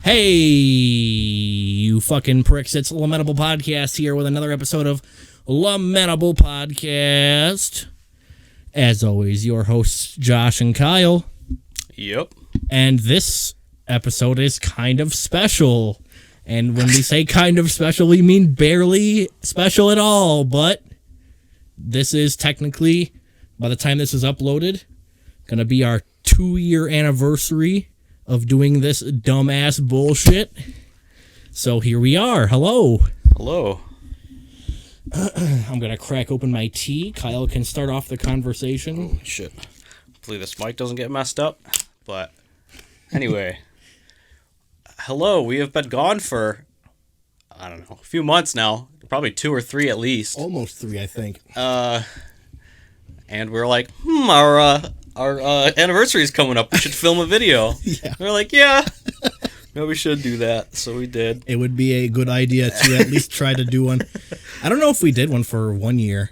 Hey, you fucking pricks. It's Lamentable Podcast here with another episode of Lamentable Podcast. As always, your hosts, Josh and Kyle. Yep. And this episode is kind of special. And when we say kind of special, we mean barely special at all. But this is technically, by the time this is uploaded, going to be our 2-year anniversary of doing this dumbass bullshit. So here we are. Hello. Hello. I'm going to crack open my tea. Kyle can start off the conversation. Oh, shit. Hopefully this mic doesn't get messed up. But anyway. Hello. We have been gone for, I don't know, a few months now. Probably 2 or 3 at least. Almost 3, I think. And we're like, our anniversary is coming up. We should film a video. Yeah. We're like, yeah, we should do that. So we did. It would be a good idea to at least try to do one. I don't know if we did one for 1 year.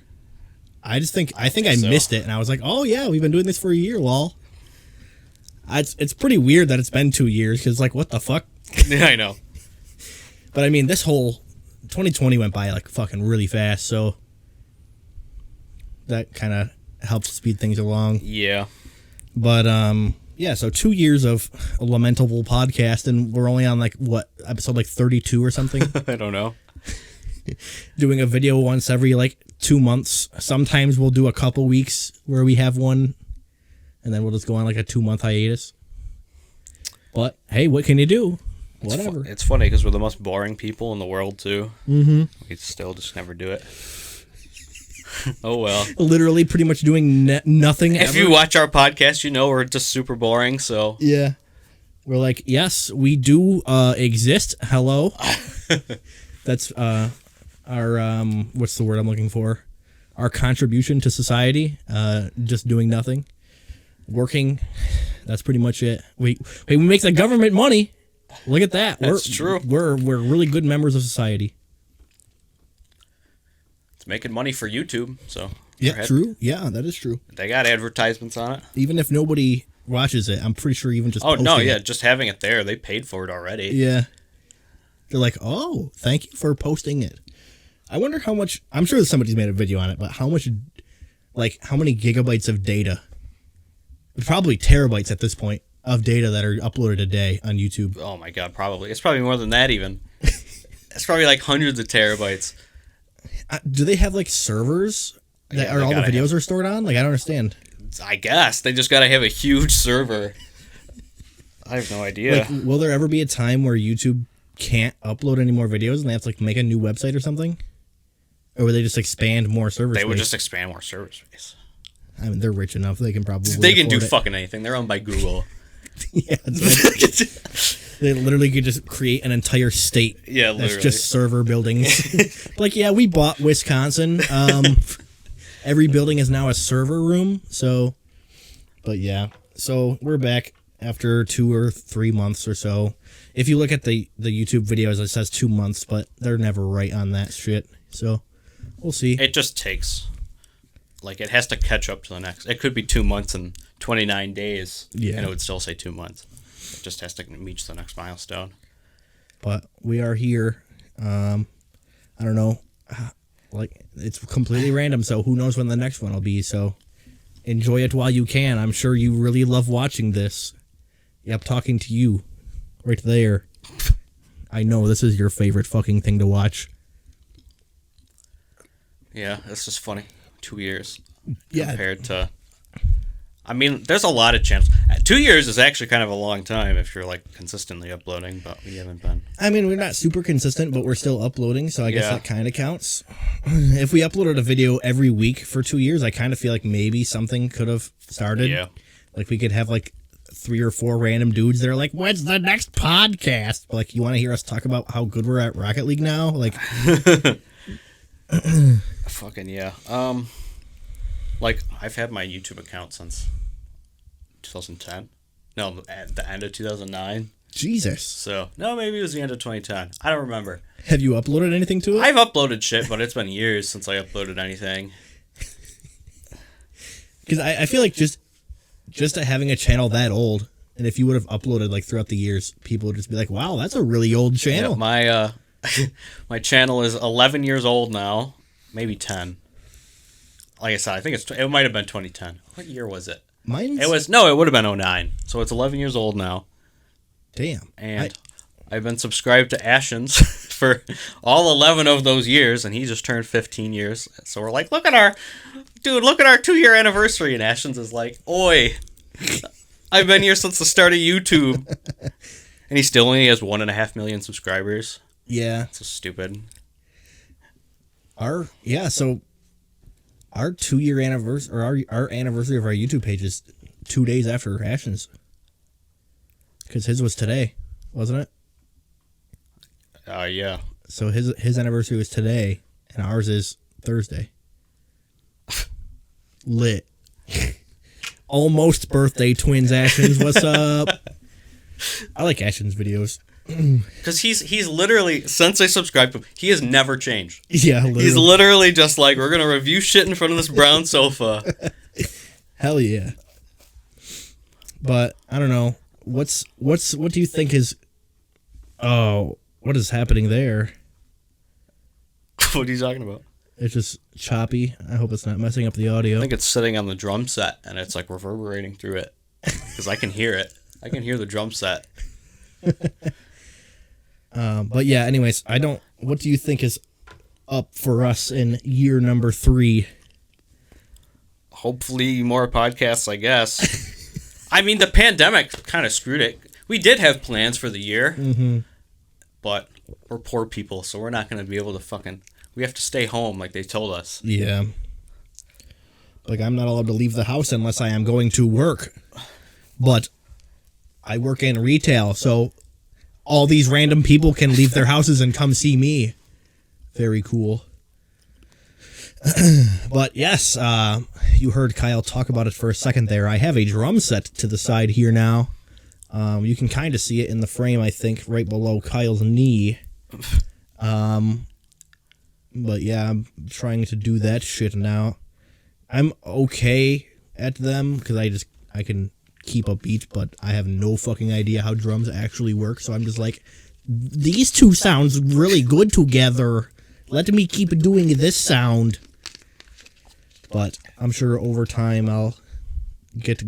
I think I missed it, and I was like, oh yeah, we've been doing this for a year, lol. It's pretty weird that it's been 2 years, because like, what the fuck? Yeah, I know. But I mean, this whole 2020 went by like fucking really fast, so that kind of helps speed things along. Yeah. But yeah, so 2 years of a Lamentable Podcast, and we're only on like what, episode like 32 or something. I don't know. Doing a video once every like 2 months. Sometimes we'll do a couple weeks where we have one, and then we'll just go on like a 2-month hiatus. But hey, what can you do? Whatever. It's funny because we're the most boring people in the world too. Mm-hmm. We still just never do it. Oh well. Literally pretty much doing nothing If ever. you watch our podcast, you know we're just super boring, so. Yeah. We're like, yes, we do exist. Hello. That's our, what's the word I'm looking for? Our contribution to society. Just doing nothing. Working. That's pretty much it. We make the government money. Look at that. That's true. We're really good members of society. It's making money for YouTube, so. Yeah, true. Yeah, that is true. They got advertisements on it. Even if nobody watches it, I'm pretty sure even just Oh, no, yeah, it. just having it there, they paid for it already. Yeah. They're like, oh, thank you for posting it. I wonder how much, I'm sure somebody's made a video on it, but how much, like, how many gigabytes of data? Probably terabytes at this point of data that are uploaded a day on YouTube. Oh, my God, probably. It's probably more than that, even. It's probably like hundreds of terabytes. Do they have, like, servers that are all the videos are stored on? Like, I don't understand. I guess. They just got to have a huge server. I have no idea. Like, will there ever be a time where YouTube can't upload any more videos and they have to, like, make a new website or something? Or will they just expand more server space? They would just expand more server space. I mean, they're rich enough. They can probably They can do it. fucking anything. They're owned by Google. Yeah, they literally could just create an entire state. Yeah, literally. That's just server buildings. Like, yeah, we bought Wisconsin. Every building is now a server room. So, but yeah, so we're back after 2 or 3 months or so. If you look at the YouTube videos, it says 2 months, but they're never right on that shit. So we'll see. It just takes, like, it has to catch up to the next. It could be 2 months and 29 days, yeah, and it would still say 2 months. It just has to reach the next milestone. But we are here. I don't know. Like, it's completely random, so who knows when the next one will be. So enjoy it while you can. I'm sure you really love watching this. Yep, talking to you right there. I know this is your favorite fucking thing to watch. Yeah, it's just funny. 2 years Yeah. compared to... I mean, there's a lot of channels. 2 years is actually kind of a long time if you're, like, consistently uploading, but we haven't been. I mean, we're not super consistent, but we're still uploading, so I guess that kind of counts. If we uploaded a video every week for 2 years, I kind of feel like maybe something could have started. Yeah. Like, we could have, like, 3 or 4 random dudes that are like, when's the next podcast? But, like, you want to hear us talk about how good we're at Rocket League now? Like... Fucking yeah. Like, I've had my YouTube account since 2010. No, at the end of 2009. Jesus. So, no, maybe it was the end of 2010. I don't remember. Have you uploaded anything to it? I've uploaded shit, but it's been years since I uploaded anything. Because I feel like just having a channel that old And if you would have uploaded like throughout the years, people would just be like, "Wow, that's a really old channel." Yeah, my my channel is 11 years old now, maybe 10. Like I said, I think it might have been 2010. What year was it? It would have been 09. So it's 11 years old now. Damn. And I've been subscribed to Ashens for all 11 of those years, and he just turned 15 years. So we're like, look at our 2-year anniversary. And Ashens is like, oi, I've been here since the start of YouTube. And he still only has 1.5 million subscribers. Yeah. So stupid. So our 2-year anniversary, or our anniversary of our YouTube page is 2 days after Ashens. Because his was today, wasn't it? Yeah. So his anniversary was today, and ours is Thursday. Lit. Almost birthday twins, Ashens. What's up? I like Ashens videos. Because he's literally, since I subscribed to him, he has never changed. Yeah, literally. He's literally just like, we're going to review shit in front of this brown sofa. Hell yeah. But, I don't know. What do you think is... Oh, what is happening there? What are you talking about? It's just choppy. I hope it's not messing up the audio. I think it's sitting on the drum set, and it's like reverberating through it. Because I can hear it. I can hear the drum set. But yeah, anyways, what do you think is up for us in year number 3? Hopefully more podcasts, I guess. I mean, the pandemic kind of screwed it. We did have plans for the year, but we're poor people, so we're not going to be able to we have to stay home like they told us. Yeah. Like, I'm not allowed to leave the house unless I am going to work. But I work in retail, so all these random people can leave their houses and come see me. Very cool. But yes, you heard Kyle talk about it for a second there. I have a drum set to the side here now. You can kind of see it in the frame, I think, right below Kyle's knee. But yeah, I'm trying to do that shit now. I'm okay at them because I can keep a beat, but I have no fucking idea how drums actually work. So I'm just like, these two sounds really good together. Let me keep doing this sound. But I'm sure over time I'll get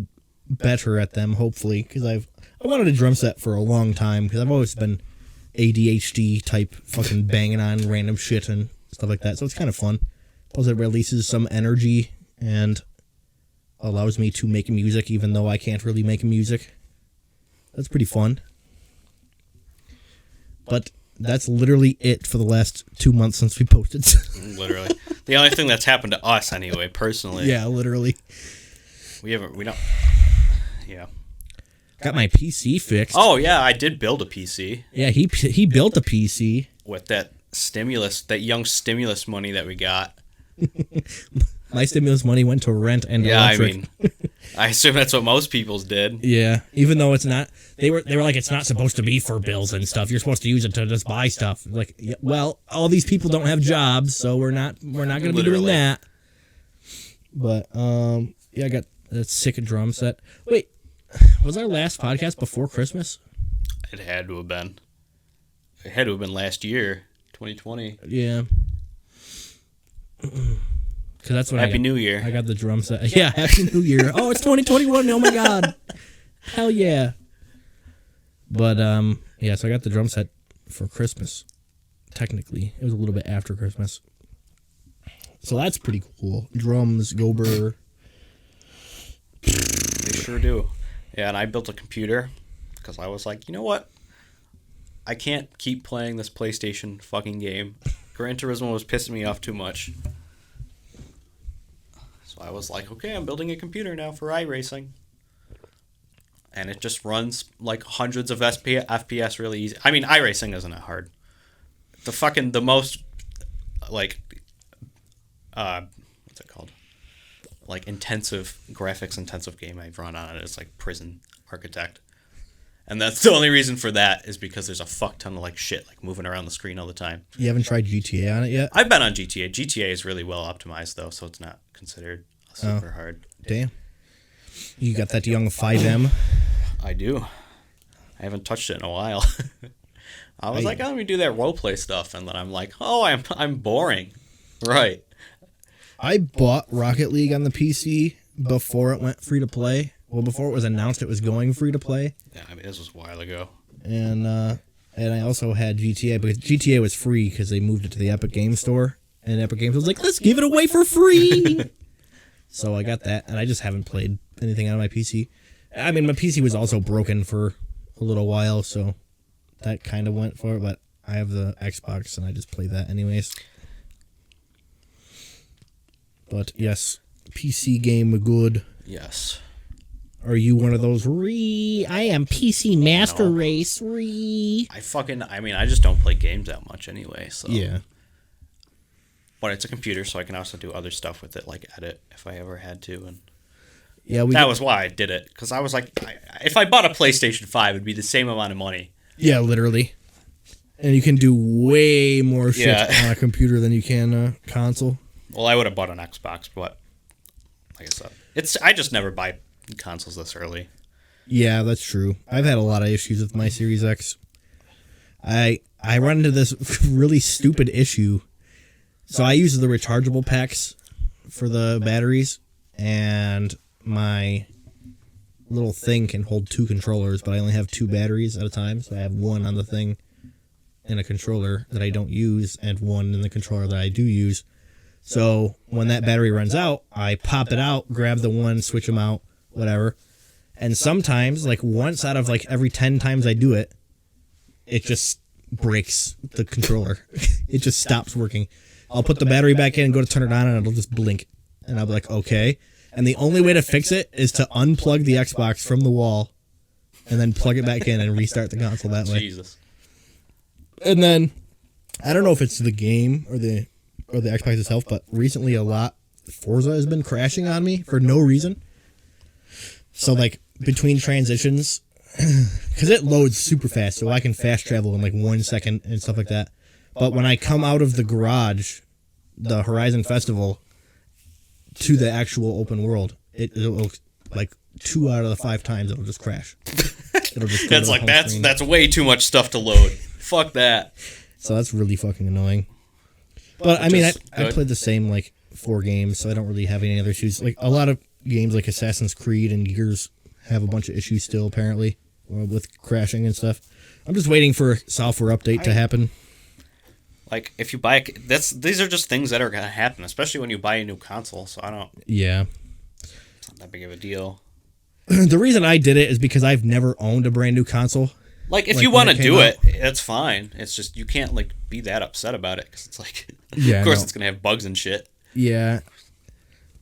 better at them, hopefully, because I wanted a drum set for a long time because I've always been ADHD type fucking banging on random shit and stuff like that. So it's kind of fun. Plus it releases some energy and allows me to make music even though I can't really make music. That's pretty fun. But that's literally it for the last 2 months since we posted. Literally. The only thing that's happened to us anyway, personally. Yeah, literally. We don't. Yeah. Got my PC fixed. Oh, yeah, I did build a PC. Yeah, he built a PC. With that young stimulus money that we got. My stimulus money went to rent and electric. I mean, I assume that's what most people's did. Yeah, even though it's not. They were like, it's not supposed to be for bills and stuff. You're supposed to use it to just buy stuff. Like, yeah, well, all these people don't have jobs, so we're not going to be doing that. But yeah, I got a sick drum set. Wait, was our last podcast before Christmas? It had to have been. It had to have been last year, 2020. Yeah. Cause that's when Happy New Year. I got the drum set. Yeah, Happy New Year. Oh, it's 2021. Oh my God. Hell yeah. But yeah, so I got the drum set for Christmas. Technically, it was a little bit after Christmas. So that's pretty cool. Drums, Gober. They sure do. Yeah, and I built a computer because I was like, you know what? I can't keep playing this PlayStation fucking game. Gran Turismo was pissing me off too much. So I was like, okay, I'm building a computer now for iRacing. And it just runs like hundreds of FPS really easy. I mean, iRacing isn't that hard. The most, like, what's it called? Like, graphics intensive game I've run on it is like Prison Architect. And that's the only reason for that is because there's a fuck ton of like shit like moving around the screen all the time. You haven't tried GTA on it yet? I've been on GTA. GTA is really well optimized though, so it's not considered super hard. Damn. You got that young 5M? I do. I haven't touched it in a while. I was like, oh, let me do that roleplay stuff, and then I'm like, oh, I'm boring. Right. I bought Rocket League on the PC before it went free to play. Well, before it was announced it was going free to play. Yeah, I mean, this was a while ago. And I also had GTA, because GTA was free because they moved it to the Epic Games Store. And Epic Games was like, let's give it away for free. So I got that, and I just haven't played anything on my PC. I mean, my PC was also broken for a little while, so that kind of went for it, but I have the Xbox, and I just play that anyways. But yes, PC game good. Yes. Are you one of those I am PC Master Race I just don't play games that much anyway, so. Yeah. But it's a computer, so I can also do other stuff with it, like edit if I ever had to, and yeah, that was why I did it, because I was like, if I bought a PlayStation 5, it'd be the same amount of money. Yeah, literally. And you can do way more shit on a computer than you can a console. Well, I would have bought an Xbox, but like I said, I just never buy consoles this early. Yeah, that's true. I've had a lot of issues with my Series X. I run into this really stupid issue. So I use the rechargeable packs for the batteries, and my little thing can hold 2 controllers, but I only have 2 batteries at a time, so I have one on the thing in a controller that I don't use, and one in the controller that I do use. So when that battery runs out, I pop it out, grab the one, switch them out, whatever. And sometimes, like once out of like every 10 times I do it, it just breaks the controller. It just stops working. I'll put the battery back in and go to turn it on, and it'll just blink. And I'll be like, okay. And the only way to fix it is to unplug the Xbox from the wall and then plug it back in and restart the console that way. Jesus. And then, I don't know if it's the game or the Xbox itself, but recently Forza has been crashing on me for no reason. So, like, between transitions, because it loads super fast, so I can fast travel in like 1 second and stuff like that. But when I come out of the garage, the Horizon Festival, to the actual open world, it'll like 2 out of the 5 times it'll just crash. It'll just that's way too much stuff to load. Fuck that. So that's really fucking annoying. But I mean, I played the same like 4 games, so I don't really have any other issues. Like a lot of games like Assassin's Creed and Gears have a bunch of issues still apparently with crashing and stuff. I'm just waiting for a software update to happen. Like, if you buy these are just things that are gonna happen, especially when you buy a new console. So I don't. Yeah. It's not that big of a deal. The reason I did it is because I've never owned a brand new console. Like, if you want to do it, it's fine. It's just you can't like be that upset about it because it's like, of course, it's gonna have bugs and shit. Yeah.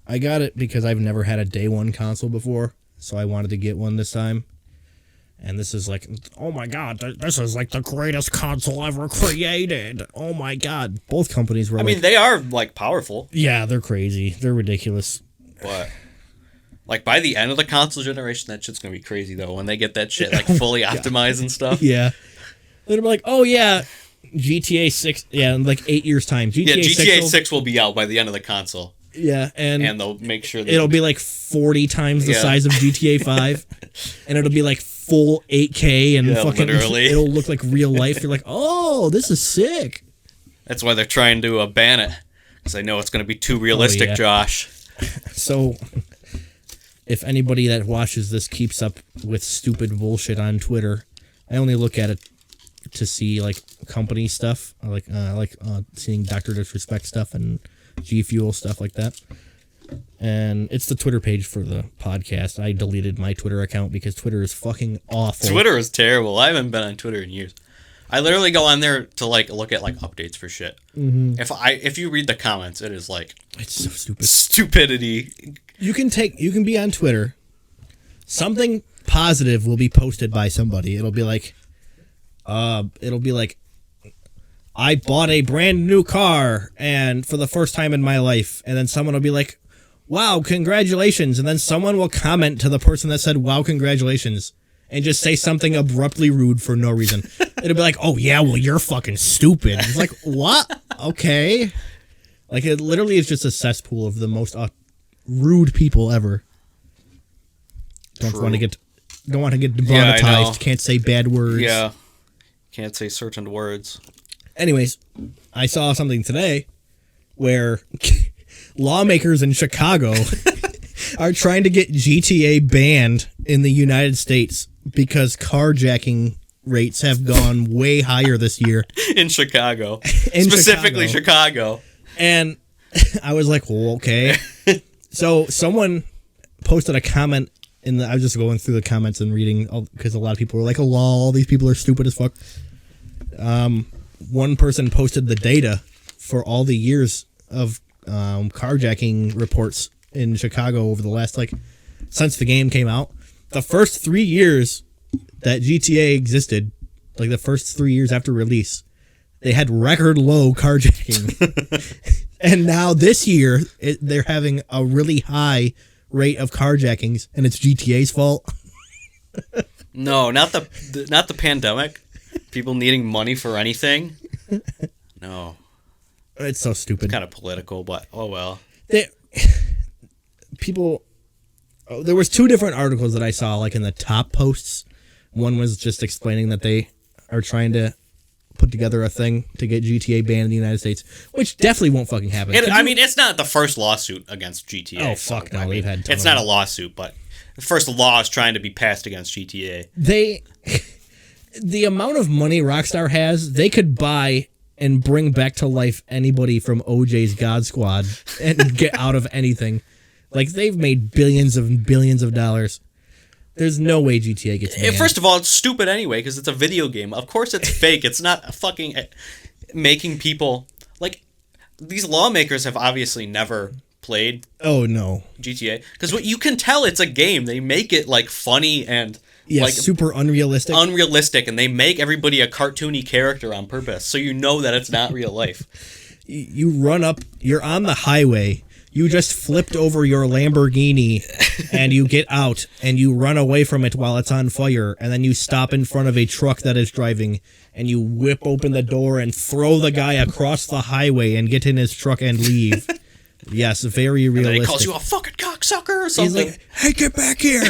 I got it because I've never had a day one console before, so I wanted to get one this time. And this is like, oh my god, this is like the greatest console ever created. Oh my god. Both companies were they are like powerful. Yeah, they're crazy. They're ridiculous. But like by the end of the console generation, that shit's gonna be crazy though, when they get that shit like fully optimized and stuff. Yeah. They're like, oh yeah, GTA 6, yeah, in like 8 years' time. GTA 6 will be out by the end of the console. Yeah, and they'll make sure it'll be like 40 times the size of GTA 5. And it'll be like full 8K and fucking literally. It'll look like real life. You're like, oh, this is sick. That's why they're trying to ban it, because they know it's going to be too realistic, Josh. So, if anybody that watches this keeps up with stupid bullshit on Twitter, I only look at it to see like company stuff. I like seeing Dr. Disrespect stuff and G Fuel stuff like that. And it's the Twitter page for the podcast. I deleted my Twitter account because Twitter is fucking awful. Twitter is terrible. I haven't been on Twitter in years. I literally go on there to like look at like updates for shit. Mm-hmm. If you read the comments, it is like, it's so stupid. Stupidity. You can be on Twitter. Something positive will be posted by somebody. It'll be like I bought a brand new car and for the first time in my life. And then someone will be like, wow, congratulations. And then someone will comment to the person that said, wow, congratulations. And just say something abruptly rude for no reason. It'll be like, oh, yeah, well, you're fucking stupid. It's like, what? Okay. Like, it literally is just a cesspool of the most rude people ever. Don't want to get don't want to get Yeah, I know. demonetized. Can't say bad words. Yeah. Can't say certain words. Anyways, I saw something today where lawmakers in Chicago are trying to get GTA banned in the United States because carjacking rates have gone way higher this year. In Chicago. In Specifically Chicago. And I was like, well, okay. So someone posted a comment I was just going through the comments and reading because a lot of people were like, oh, lol, these people are stupid as fuck. One person posted the data for all the years of carjacking reports in Chicago over the last, since the game came out. The first 3 years that GTA existed, the first 3 years after release, they had record low carjacking. And now this year, they're having a really high rate of carjackings, and it's GTA's fault. No, not the pandemic. People needing money for anything. No. It's so stupid. It's kind of political, but oh well. There was 2 different articles that I saw, in the top posts. One was just explaining that they are trying to put together a thing to get GTA banned in the United States, which definitely won't fucking happen. It's not the first lawsuit against GTA. Oh, fuck no. We've had it's not a lawsuit, but the first law is trying to be passed against GTA. The amount of money Rockstar has, they could buy and bring back to life anybody from OJ's God Squad and get out of anything. They've made billions and billions of dollars. There's no way GTA gets banned. First of all, it's stupid anyway, because it's a video game. Of course it's fake. It's not fucking making people... these lawmakers have obviously never played Oh, no. GTA. Because you can tell it's a game. They make it, funny and... Yeah, super unrealistic. Unrealistic, and they make everybody a cartoony character on purpose, so you know that it's not real life. You run up, you're on the highway, you just flipped over your Lamborghini, and you get out, and you run away from it while it's on fire, and then you stop in front of a truck that is driving, and you whip open the door and throw the guy across the highway and get in his truck and leave. Yes, very realistic. And then he calls you a fucking cocksucker or something. He's like, hey, get back here!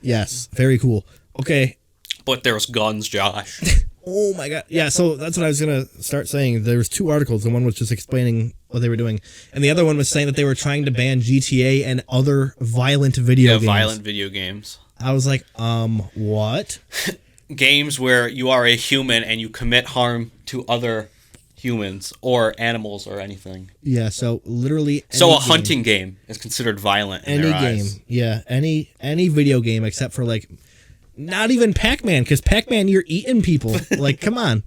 Yes, very cool. Okay. But there was guns, Josh. Oh my god. Yeah, so that's what I was going to start saying. There was 2 articles. The one was just explaining what they were doing. And the other one was saying that they were trying to ban GTA and other violent video games. Yeah, violent video games. I was like, what? Games where you are a human and you commit harm to other humans or animals or anything. Yeah, so literally hunting game is considered violent in their eyes. Yeah, any video game except for not even Pac-Man, because Pac-Man you're eating people. Come on.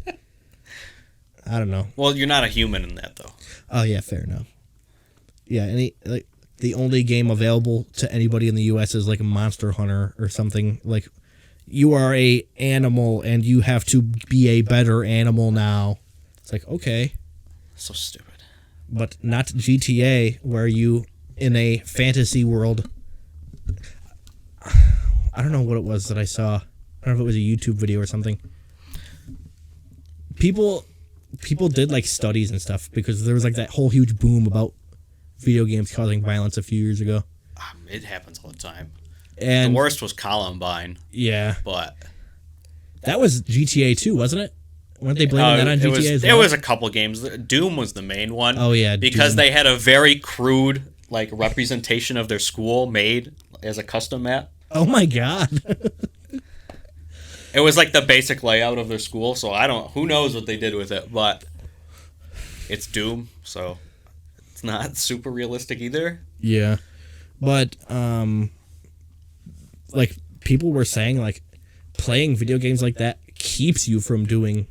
I don't know. Well, you're not a human in that though. Oh yeah, fair enough. Yeah, the only game available to anybody in the US is Monster Hunter or something. You are a animal and you have to be a better animal now. It's okay. So stupid. But not GTA, where you, in a fantasy world... I don't know what it was that I saw. I don't know if it was a YouTube video or something. People did, studies and stuff, because there was, that whole huge boom about video games causing violence a few years ago. It happens all the time. And the worst was Columbine. Yeah. But... that was GTA 2, wasn't it? Weren't they blaming that on GTA as well? It was a couple games. Doom was the main one. Oh, yeah. Because Doom. they had a very crude, representation of their school made as a custom map. Oh, my God. It was, the basic layout of their school, so who knows what they did with it, but it's Doom, so it's not super realistic either. Yeah. But, people were saying, playing video games like that keeps you from doing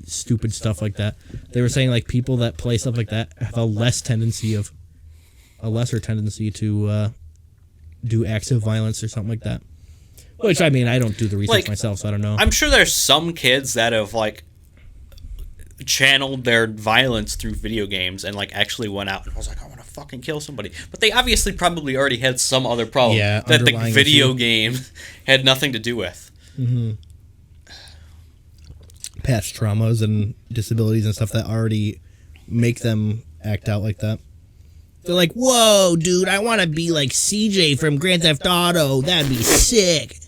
stupid stuff like that. They were saying people that play stuff like that have a lesser tendency to do acts of violence or something like that. Which, I don't do the research myself, so I don't know. I'm sure there's some kids that have channeled their violence through video games and actually went out and was I want to fucking kill somebody. But they obviously probably already had some other problem that the video game had nothing to do with. Mm-hmm. Past traumas and disabilities and stuff that already make them act out like that. They're like, whoa, dude, I want to be like CJ from Grand Theft Auto. That'd be sick.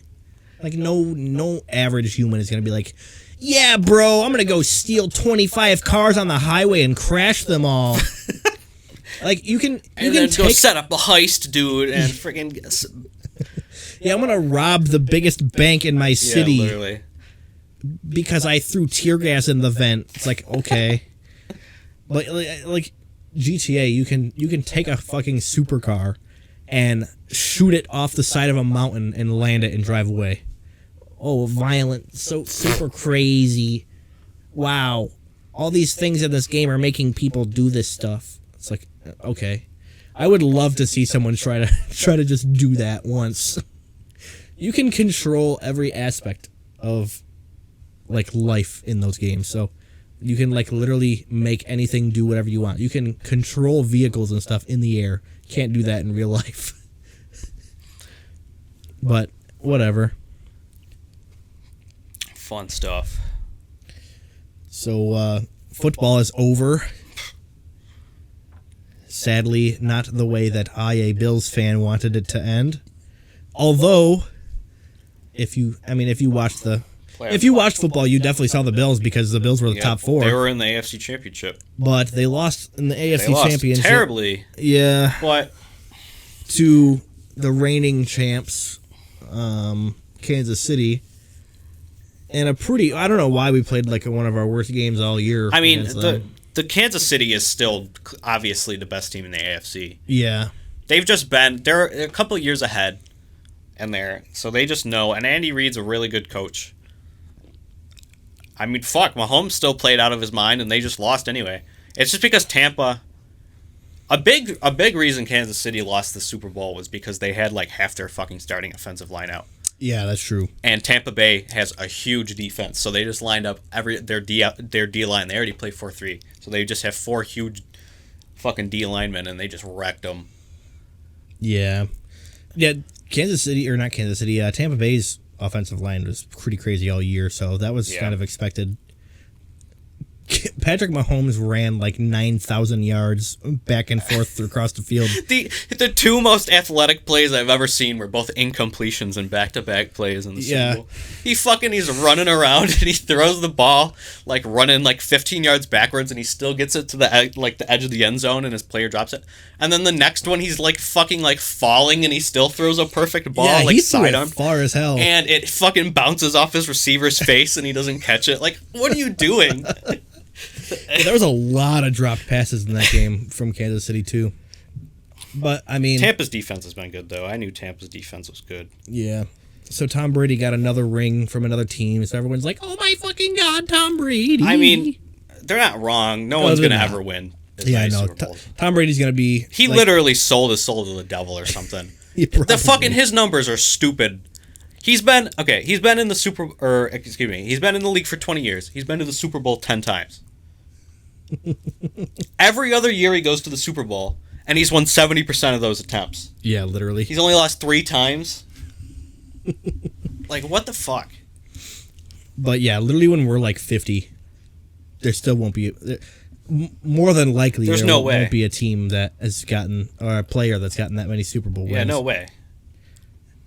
Like, no average human is going to be like, yeah, bro, I'm going to go steal 25 cars on the highway and crash them all. Like, you can then go set up a heist, dude, and freaking... Yeah, I'm going to rob the biggest bank in my city. Yeah, literally. Because I threw tear gas in the vent. It's like, okay. But, like, GTA, you can take a fucking supercar and shoot it off the side of a mountain and land it and drive away. Oh, violent, so super crazy. Wow. All these things in this game are making people do this stuff. It's like, okay. I would love to see someone try to just do that once. You can control every aspect of like life in those games. So you can like literally make anything do whatever you want. You can control vehicles and stuff in the air. Can't do that in real life. But whatever. Fun stuff. So football is over. Sadly, not the way that I, a Bills fan, wanted it to end. Although, if you watched football, you definitely saw the Bills because the Bills were the top four. They were in the AFC Championship, but they lost in the AFC Championship terribly. Yeah, what to the reigning champs, Kansas City. And I don't know why we played like one of our worst games all year. I mean, the Kansas City is still obviously the best team in the AFC. Yeah. They're a couple of years ahead in there, so they just know. And Andy Reid's a really good coach. I mean, fuck, Mahomes still played out of his mind, and they just lost anyway. It's just because Tampa... A big reason Kansas City lost the Super Bowl was because they had like half their fucking starting offensive line out. Yeah, that's true. And Tampa Bay has a huge defense, so they just lined up their D line. They already play 4-3, so they just have 4 huge fucking D linemen, and they just wrecked them. Yeah, Tampa Bay's offensive line was pretty crazy all year, so that was kind of expected. Patrick Mahomes ran like 9,000 yards back and forth across the field. The 2 most athletic plays I've ever seen were both incompletions and back-to-back plays in the Super Bowl. He's running around and he throws the ball like running like 15 yards backwards, and he still gets it to the edge of the end zone, and his player drops it. And then the next one he's like fucking like falling, and he still throws a perfect ball like sidearm far as hell, and it fucking bounces off his receiver's face, and he doesn't catch it. Like, what are you doing? There was a lot of dropped passes in that game from Kansas City too. But I mean, Tampa's defense has been good though. I knew Tampa's defense was good. Yeah. So Tom Brady got another ring from another team. So everyone's like, "Oh my fucking god, Tom Brady!" I mean, they're not wrong. No one's gonna ever win. Yeah, I know. Tom Brady's gonna be. He literally sold his soul to the devil or something. His numbers are stupid. He's been in the he's been in the league for 20 years. He's been to the Super Bowl 10 times. Every other year he goes to the Super Bowl, and he's won 70% of those attempts. Yeah, literally. He's only lost 3 times. Like, what the fuck? But yeah, literally when we're like 50, there still won't be... More than likely, won't be a team that has gotten... Or a player that's gotten that many Super Bowl wins. Yeah, no way.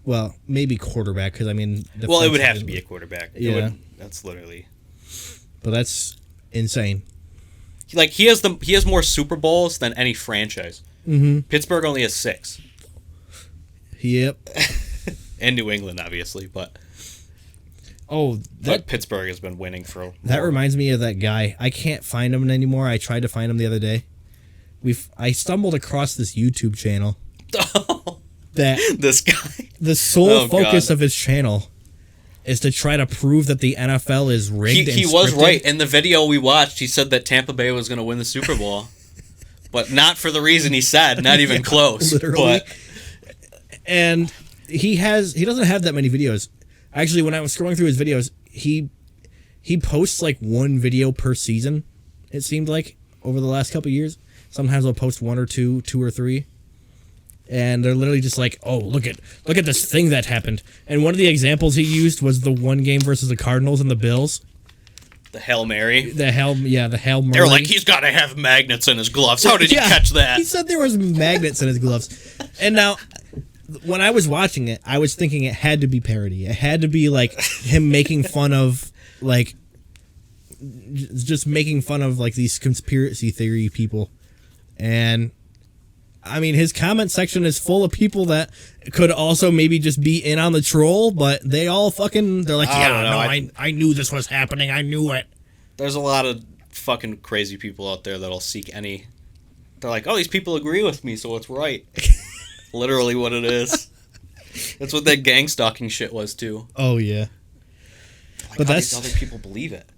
Well, maybe quarterback, because I mean... it would have to be a quarterback. Yeah. That's literally... But that's insane. Like, he has more Super Bowls than any franchise. Mm-hmm. Pittsburgh only has 6. Yep. And New England, obviously, but... But Pittsburgh has been winning for... That reminds me of that guy. I can't find him anymore. I tried to find him the other day. I stumbled across this YouTube channel. This guy. The sole focus of his channel is to try to prove that the NFL is rigged. He was right. In the video we watched, he said that Tampa Bay was going to win the Super Bowl. But not for the reason he said. Not even close. Literally. And he doesn't have that many videos. Actually, when I was scrolling through his videos, he posts like 1 video per season, it seemed like, over the last couple of years. Sometimes he'll post 1 or 2 or 3. And they're literally just like, oh, look at this thing that happened. And one of the examples he used was the one game versus the Cardinals and the Bills. The Hail Mary. The Hail Mary. They were like, he's got to have magnets in his gloves. How did you catch that? He said there was magnets in his gloves. And now, when I was watching it, I was thinking it had to be parody. It had to be like him making fun of like just making fun of like these conspiracy theory people. And I mean, his comment section is full of people that could also maybe just be in on the troll, but they all fucking, they're like, I knew this was happening. I knew it. There's a lot of fucking crazy people out there that'll seek any. They're like, oh, these people agree with me, so it's right. Literally what it is. That's what that gang stalking shit was, too. Oh, yeah. Like, but these other people believe it.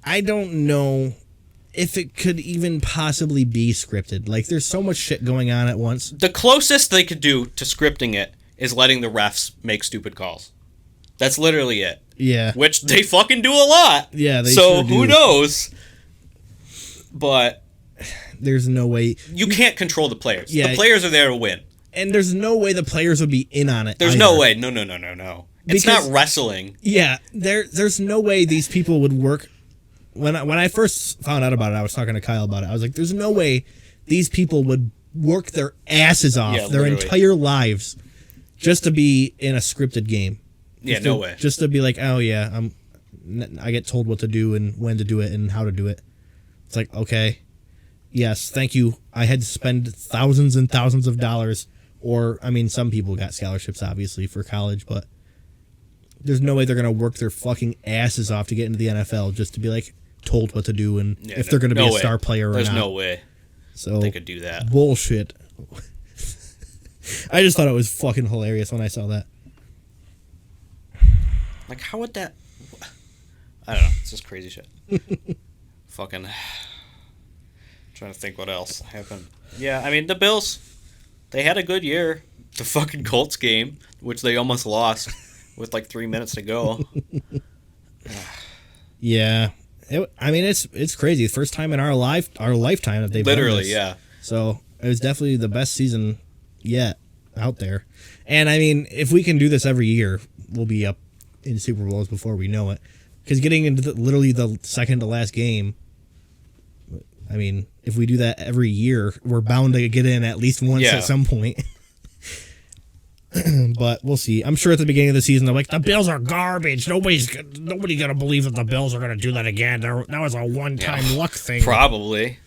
I don't know if it could even possibly be scripted. Like, there's so much shit going on at once. The closest they could do to scripting it is letting the refs make stupid calls. That's literally it. Yeah. Which they fucking do a lot. Yeah, they So sure do. who knows? But there's no way. You can't control the players. Yeah. The players are there to win. And there's no way the players would be in on it. There's either. no way. No. It's Because- not wrestling. Yeah, there's no way these people would work. When I first found out about it, I was talking to Kyle about it. I was like, there's no way these people would work their asses off their literally. entire lives just to be in a scripted game. Yeah, no way. Just to be like, oh yeah, I get told what to do and when to do it and how to do it. It's like, okay, yes, thank you. I had to spend thousands and thousands of dollars, or I mean, some people got scholarships obviously for college, but there's no way they're gonna work their fucking asses off to get into the NFL just to be like told what to do and if they're gonna be a star player or There's not. no way So they could do that. Bullshit. I just thought it was fucking hilarious when I saw that. Like, how would that... I don't know. It's just crazy shit. Fucking... Trying to think what else happened. Yeah, I mean, the Bills, they had a good year. The fucking Colts game, which they almost lost with like 3 minutes to go. Yeah. I mean, it's crazy. First time in our lifetime that they've done Literally, this. yeah. So it was definitely the best season yet out there. And I mean, if we can do this every year, we'll be up in Super Bowls before we know it. Because getting into literally the second to last game, I mean, if we do that every year, we're bound to get in at least once at some point. But we'll see. I'm sure at the beginning of the season, they're like, the Bills are garbage. Nobody's going to believe that the Bills are going to do that again. That was a one-time luck thing. Probably.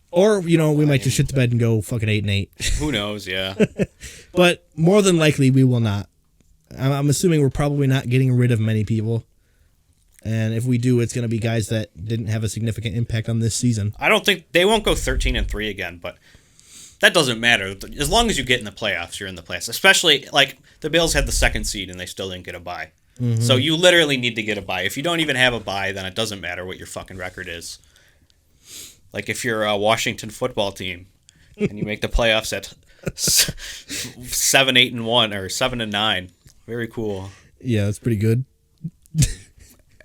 Or, we might just shit the bed and go fucking 8-8. Who knows, yeah. But more than likely, we will not. I'm assuming we're probably not getting rid of many people. And if we do, it's going to be guys that didn't have a significant impact on this season. I don't think they won't go 13-3 again, but that doesn't matter. As long as you get in the playoffs, you're in the playoffs. Especially, like, the Bills had the second seed and they still didn't get a bye. Mm-hmm. So you literally need to get a bye. If you don't even have a bye, then it doesn't matter what your fucking record is. Like, if you're a Washington football team and you make the playoffs at 7-8-1 or 7-9, very cool. Yeah, that's pretty good.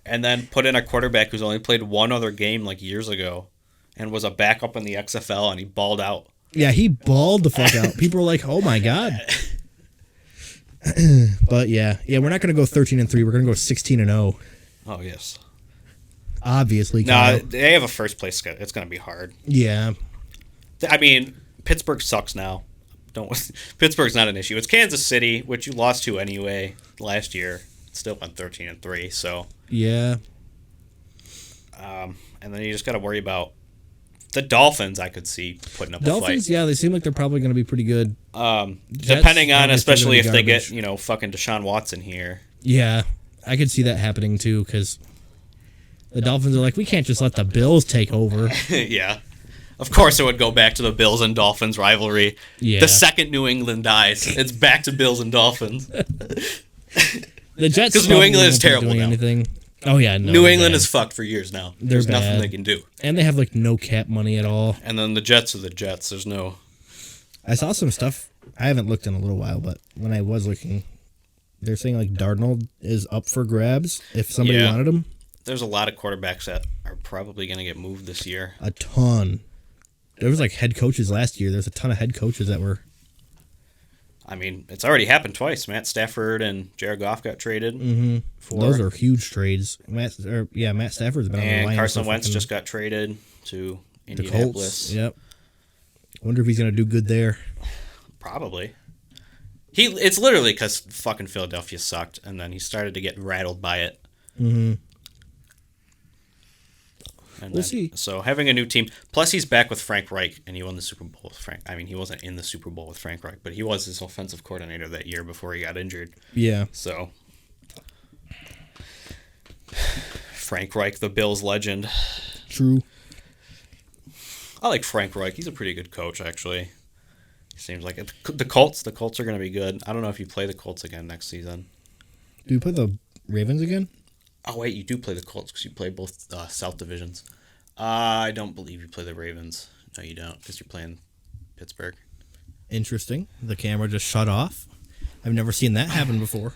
And then put in a quarterback who's only played one other game like years ago and was a backup in the XFL and he balled out. Yeah, he balled the fuck out. People were like, oh my God. But yeah, we're not going to go 13-3. We're going to go 16-0. Oh, yes. Obviously. No, they have a first place schedule. It's going to be hard. Yeah. I mean, Pittsburgh sucks now. Pittsburgh's not an issue. It's Kansas City, which you lost to anyway last year. It still went 13-3, so. Yeah. And then you just got to worry about the Dolphins. I could see putting up a fight. Dolphins, yeah, they seem like they're probably going to be pretty good. Depending on, especially if they get, fucking Deshaun Watson here. Yeah, I could see that happening too, because the Dolphins are like, we can't just let the Bills take over. Yeah. Of course it would go back to the Bills and Dolphins rivalry. Yeah. The second New England dies, it's back to Bills and Dolphins. The Jets, because New England is terrible now. Anything. Oh yeah, no. New England is fucked for years now. There's nothing they can do. And they have like no cap money at all. And then the Jets are the Jets. There's no. I saw some stuff. I haven't looked in a little while, but when I was looking, they're saying like Darnold is up for grabs if somebody wanted him. There's a lot of quarterbacks that are probably going to get moved this year. A ton. There was like head coaches last year. There's a ton of head coaches that were. I mean, it's already happened twice. Matt Stafford and Jared Goff got traded. Mm-hmm. Those are huge trades. Matt Stafford's been on the line. And Carson Wentz just got traded to Indianapolis. Colts. Yep. Wonder if he's gonna do good there. Probably. It's literally because fucking Philadelphia sucked, and then he started to get rattled by it. Mm-hmm. We'll see. So having a new team, plus he's back with Frank Reich, and he won the Super Bowl with Frank. I mean, he wasn't in the Super Bowl with Frank Reich, but he was his offensive coordinator that year before he got injured. Yeah. So Frank Reich, the Bills legend. True. I like Frank Reich. He's a pretty good coach, actually. Seems like it. The Colts are going to be good. I don't know if you play the Colts again next season. Do you play the Ravens again? Oh, wait, you do play the Colts because you play both South divisions. I don't believe you play the Ravens. No, you don't, because you're playing Pittsburgh. Interesting. The camera just shut off. I've never seen that happen before.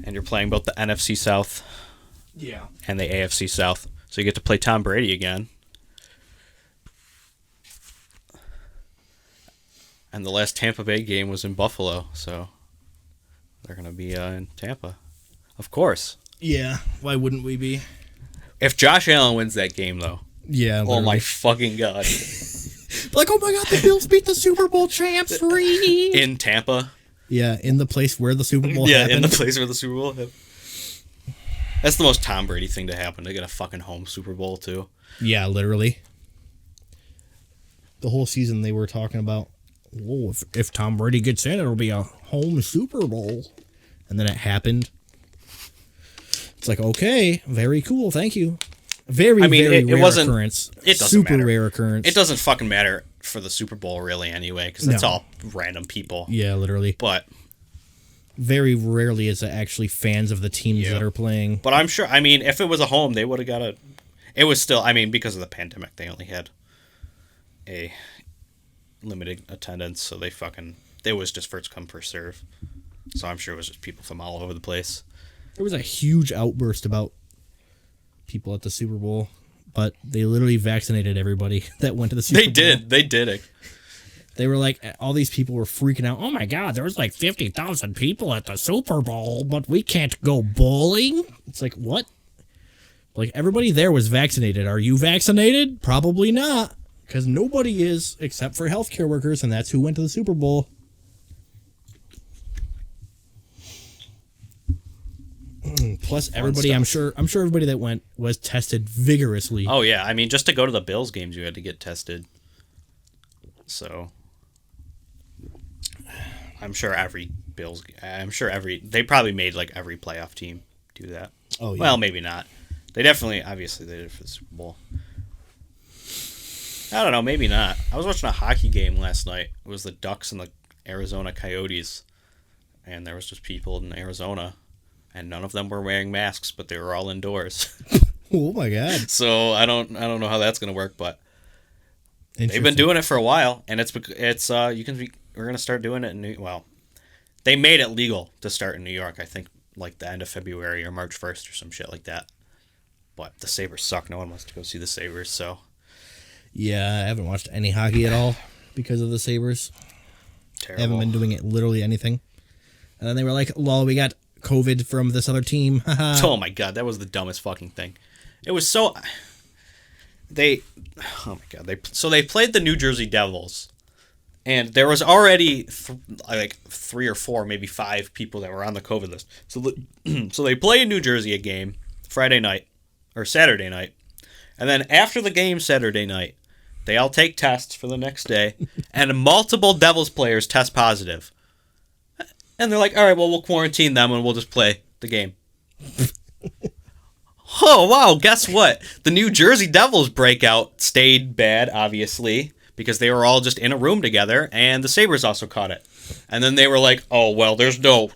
And you're playing both the NFC South and the AFC South. So you get to play Tom Brady again. And the last Tampa Bay game was in Buffalo, so they're going to be in Tampa. Of course. Yeah, why wouldn't we be? If Josh Allen wins that game, though. Yeah. Oh, my fucking God. Like, oh my God, the Bills beat the Super Bowl champs. In Tampa. Yeah, in the place where the Super Bowl happened. Yeah, in the place where the Super Bowl happened. That's the most Tom Brady thing to happen. To get a fucking home Super Bowl, too. Yeah, literally. The whole season they were talking about, oh, if Tom Brady gets in, it'll be a home Super Bowl. And then it happened. It's like, okay, very cool, thank you. Very rare occurrence. It doesn't Super matter. Rare occurrence. It doesn't fucking matter for the Super Bowl, really, anyway, because that's all random people. Yeah, literally. But very rarely is it actually fans of the teams that are playing. But I'm sure, I mean, if it was a home, they would have got a... It was still, I mean, because of the pandemic, they only had a limited attendance, so it was just first come, first serve. So I'm sure it was just people from all over the place. There was a huge outburst about people at the Super Bowl, but they literally vaccinated everybody that went to the Super Bowl. They did it. They were like, all these people were freaking out. Oh my God, there was like 50,000 people at the Super Bowl, but we can't go bowling? It's like, what? Like, everybody there was vaccinated. Are you vaccinated? Probably not, because nobody is except for healthcare workers, and that's who went to the Super Bowl. Plus, everybody, I'm sure everybody that went was tested vigorously. Oh, yeah. I mean, just to go to the Bills games, you had to get tested. So, they probably made like every playoff team do that. Oh, yeah. Well, maybe not. Obviously they did it for the Super Bowl. I don't know, maybe not. I was watching a hockey game last night. It was the Ducks and the Arizona Coyotes. And there was just people in Arizona. And none of them were wearing masks, but they were all indoors. Oh my God! So I don't know how that's gonna work, but they've been doing it for a while, and we're gonna start doing it they made it legal to start in New York. I think like the end of February or March 1st or some shit like that. But the Sabres suck. No one wants to go see the Sabres. So yeah, I haven't watched any hockey at all because of the Sabres. Terrible. I haven't been doing it literally anything. And then they were like, "Lol, we got COVID from this other team." Oh my God, that was the dumbest fucking thing. It was so... They played the New Jersey Devils, and there was already three or four, maybe five people that were on the COVID list. So they play in New Jersey a game Saturday night, and then after the game Saturday night, they all take tests for the next day, and multiple Devils players test positive. And they're like, all right, well, we'll quarantine them and we'll just play the game. Oh, wow, guess what? The New Jersey Devils breakout stayed bad, obviously, because they were all just in a room together, and the Sabres also caught it. And then they were like, oh, well, there's no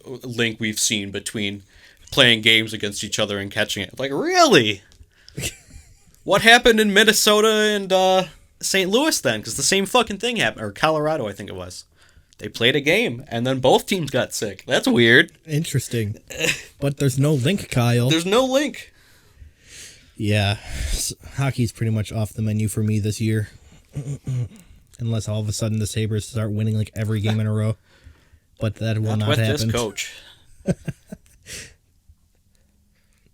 link we've seen between playing games against each other and catching it. Like, really? What happened in Minnesota and St. Louis then? Because the same fucking thing happened. Or Colorado, I think it was. They played a game, and then both teams got sick. That's weird. Interesting. But there's no link, Kyle. There's no link. Yeah. Hockey's pretty much off the menu for me this year. unless all of a sudden the Sabres start winning like every game in a row. But that will not with happen. this coach.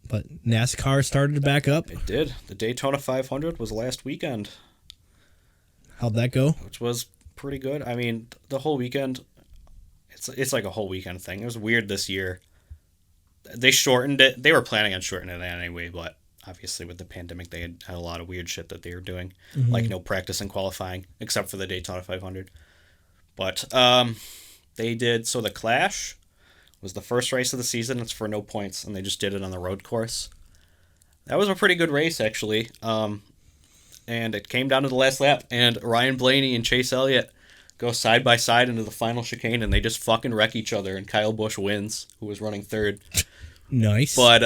But NASCAR started back up. It did. The Daytona 500 was last weekend, How'd that go? which was pretty good. I mean, the whole weekend, it's like a whole weekend thing. It was weird this year. They shortened it. They were planning on shortening it anyway, but obviously with the pandemic, they had a lot of weird shit that they were doing, like no practice and qualifying, except for the Daytona 500. But they did, so the Clash was the first race of the season. It's for no points, and they just did it on the road course. That was a pretty good race, actually. And it came down to the last lap, and Ryan Blaney and Chase Elliott go side by side into the final chicane, and they just fucking wreck each other, and Kyle Busch wins, who was running third. Nice. But,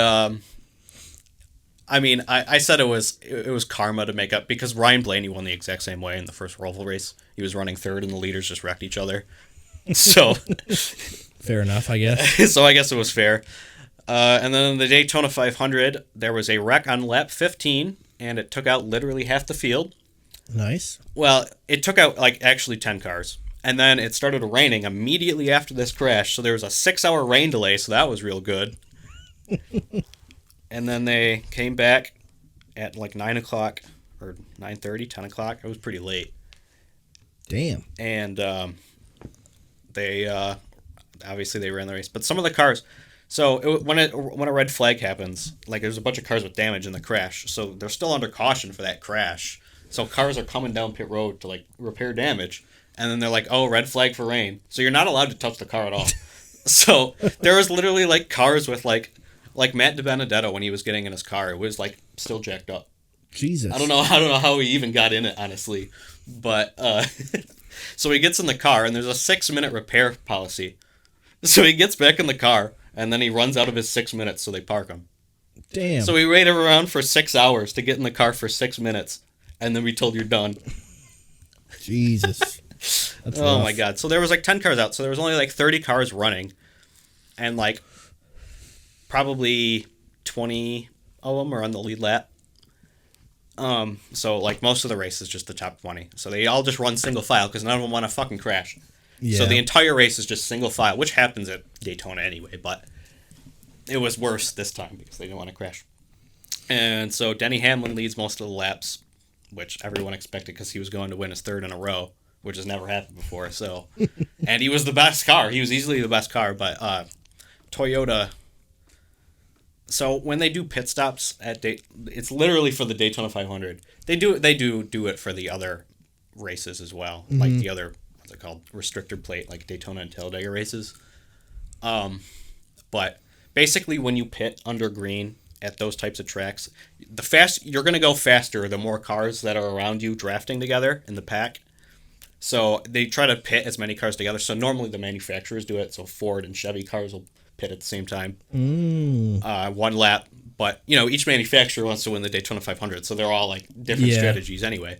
I mean, I said it was karma to make up, because Ryan Blaney won the exact same way in the first Roval race. He was running third, and the leaders just wrecked each other. So... Fair enough, I guess. So I guess it was fair. And then in the Daytona 500, there was a wreck on lap 15, and it took out literally half the field. Nice. Well, it took out, like, actually 10 cars. And then it started raining immediately after this crash, so there was a 6-hour rain delay, so that was real good. And then they came back at, like, 9 o'clock, or 9:30, 10 o'clock. It was pretty late. Damn. And they... obviously they ran the race, but some of the cars, so when a red flag happens, like there's a bunch of cars with damage in the crash, so they're still under caution for that crash, so cars are coming down pit road to like repair damage, and then they're like, oh, red flag for rain, so you're not allowed to touch the car at all. So there was literally like cars with like Matt DiBenedetto, when he was getting in his car, it was like still jacked up. Jesus. I don't know how he even got in it, honestly, but so he gets in the car, and there's a 6-minute repair policy. So he gets back in the car, and then he runs out of his 6 minutes, so they park him. Damn. So we waited around for 6 hours to get in the car for 6 minutes, and then we told you're done. Jesus. That's Oh rough. my god. So there was like 10 cars out, so there was only like 30 cars running, and like probably 20 of them are on the lead lap. So like most of the race is just the top 20. So they all just run single file because none of them want to fucking crash. Yeah. So the entire race is just single file, which happens at Daytona anyway, but it was worse this time because they didn't want to crash. And so Denny Hamlin leads most of the laps, which everyone expected because he was going to win his third in a row, which has never happened before. So, and he was the best car. He was easily the best car, but Toyota. So when they do pit stops it's literally for the Daytona 500. They do it for the other races as well, like the other, what's it called, restrictor plate, like Daytona and Talladega races. But basically, when you pit under green at those types of tracks, you're going to go faster the more cars that are around you drafting together in the pack. So they try to pit as many cars together. So normally the manufacturers do it. So Ford and Chevy cars will pit at the same time, one lap. But each manufacturer wants to win the Daytona 500, so they're all like different strategies anyway.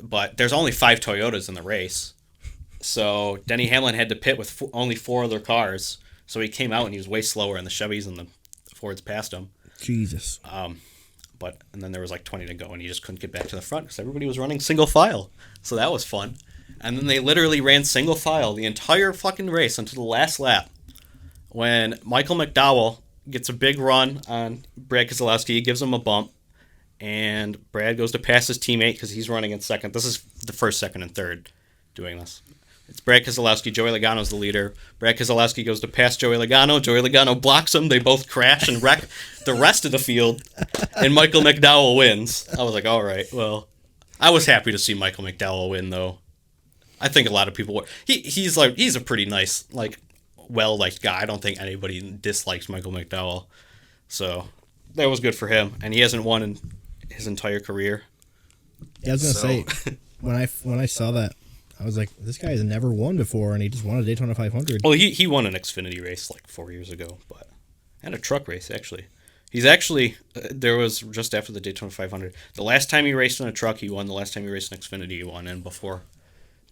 But there's only 5 Toyotas in the race, so Denny Hamlin had to pit with only 4 other cars. So he came out and he was way slower, and the Chevys and the Fords passed him. Jesus. And then there was like 20 to go, and he just couldn't get back to the front because everybody was running single file. So that was fun. And then they literally ran single file the entire fucking race until the last lap, when Michael McDowell gets a big run on Brad Keselowski. He gives him a bump, and Brad goes to pass his teammate because he's running in second. This is the first, second, and third doing this. It's Brad Keselowski. Joey Logano's the leader. Brad Keselowski goes to pass Joey Logano. Joey Logano blocks him. They both crash and wreck the rest of the field, and Michael McDowell wins. I was like, all right, well, I was happy to see Michael McDowell win, though. I think a lot of people were. He's a pretty nice, like, well-liked guy. I don't think anybody dislikes Michael McDowell. So that was good for him. And he hasn't won in his entire career. Yeah, I was going to say, when I saw that, I was like, this guy has never won before, and he just won a Daytona 500. Well, he won an Xfinity race like 4 years ago, and a truck race, actually. He's actually, there was just after the Daytona 500. The last time he raced in a truck, he won. The last time he raced in Xfinity, he won. And before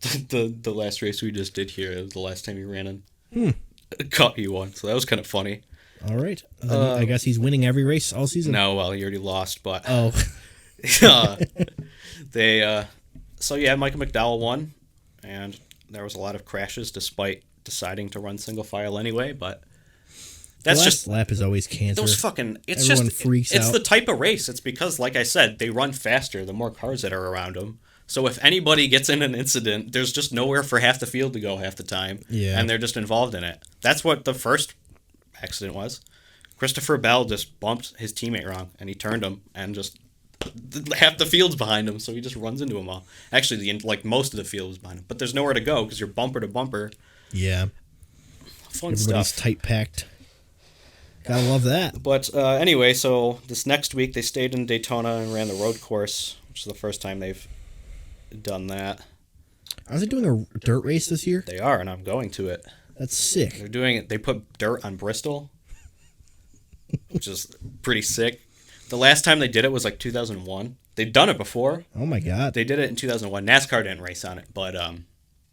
the last race we just did here, it was the last time he ran in a cut, he won. So that was kind of funny. All right. I guess he's winning every race all season. No, well, he already lost, but... Oh. So yeah, Michael McDowell won, and there was a lot of crashes despite deciding to run single file anyway. But that's just lap is always cancer. those fucking. It's Everyone just freaks it's out. the type of race. It's because, like I said, they run faster the more cars that are around them. So if anybody gets in an incident, there's just nowhere for half the field to go half the time. Yeah. And they're just involved in it. That's what the first accident was. Christopher Bell just bumped his teammate wrong, and he turned him, and just half the field's behind him, so he just runs into them all. Actually, most of the field was behind him. But there's nowhere to go because you're bumper to bumper. Yeah. Fun Everybody's stuff. tight packed. Gotta love that. But anyway, so this next week they stayed in Daytona and ran the road course, which is the first time they've done that. Are they doing a dirt race this year? They are, and I'm going to it. That's sick. They're doing it. They put dirt on Bristol, which is pretty sick. The last time they did it was like 2001. They'd done it before. Oh my god. They did it in 2001. NASCAR didn't race on it, but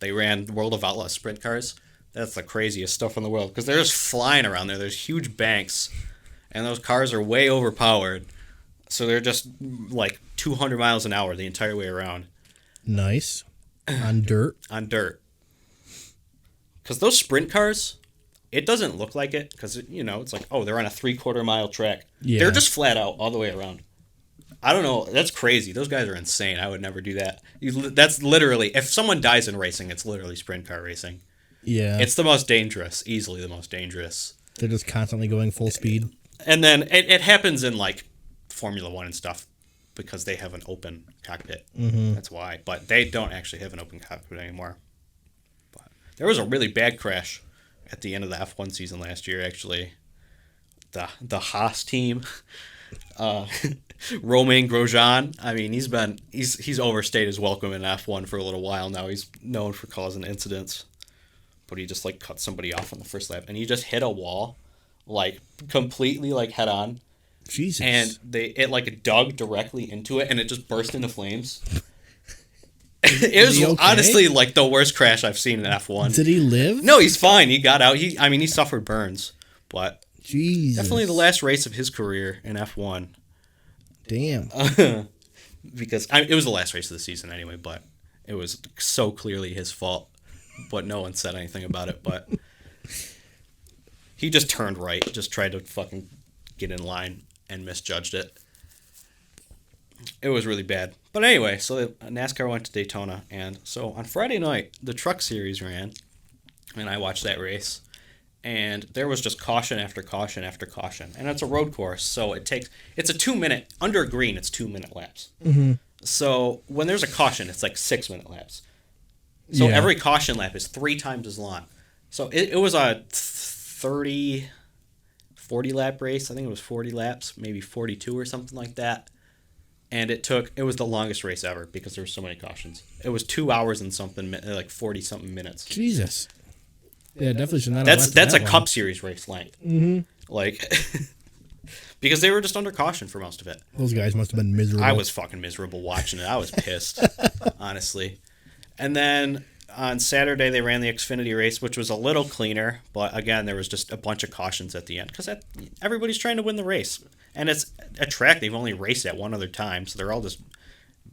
they ran World of Outlaws sprint cars. That's the craziest stuff in the world because they're just flying around there. There's huge banks, and those cars are way overpowered. So they're just like 200 miles an hour the entire way around. Nice. On dirt? On dirt. Because those sprint cars, it doesn't look like it because, it's like, oh, they're on a 3/4 mile track. Yeah. They're just flat out all the way around. I don't know. That's crazy. Those guys are insane. I would never do that. That's literally, if someone dies in racing, it's literally sprint car racing. Yeah. It's the most dangerous, easily the most dangerous. They're just constantly going full speed. And then it happens in like Formula One and stuff because they have an open cockpit. Mm-hmm. That's why. But they don't actually have an open cockpit anymore. But there was a really bad crash at the end of the F1 season last year, actually. The Haas team, Romain Grosjean. I mean, he's overstayed his welcome in F1 for a little while now. He's known for causing incidents. But he just cut somebody off on the first lap, and he just hit a wall, completely head on. Jesus. And it dug directly into it, and it just burst into flames. It was okay? honestly the worst crash I've seen in F1. Did he live? No, he's fine. He got out. He suffered burns, but Jesus. definitely the last race of his career in F1. Damn. Because it was the last race of the season anyway, but it was so clearly his fault. But no one said anything about it. But he just turned right, just tried to fucking get in line and misjudged it. It was really bad. But anyway, so NASCAR went to Daytona, and so on Friday night, the Truck Series ran, and I watched that race, and there was just caution after caution after caution, and it's a road course, so it's a 2-minute, under green, it's 2-minute laps. Mm-hmm. So when there's a caution, it's 6-minute laps. So Yeah. every caution lap is 3 times as long. So it was a 40 lap race. I think it was 40 laps, maybe 42 or something like that. And it was the longest race ever because there were so many cautions. It was 2 hours and something, 40 something minutes. Jesus. Yeah, definitely should not. That's a Cup Series race length. Mm-hmm. Because they were just under caution for most of it. Those guys must have been miserable. I was fucking miserable watching it. I was pissed, honestly. And then on Saturday, they ran the Xfinity race, which was a little cleaner. But again, there was just a bunch of cautions at the end because everybody's trying to win the race. And it's a track they've only raced at one other time. So they're all just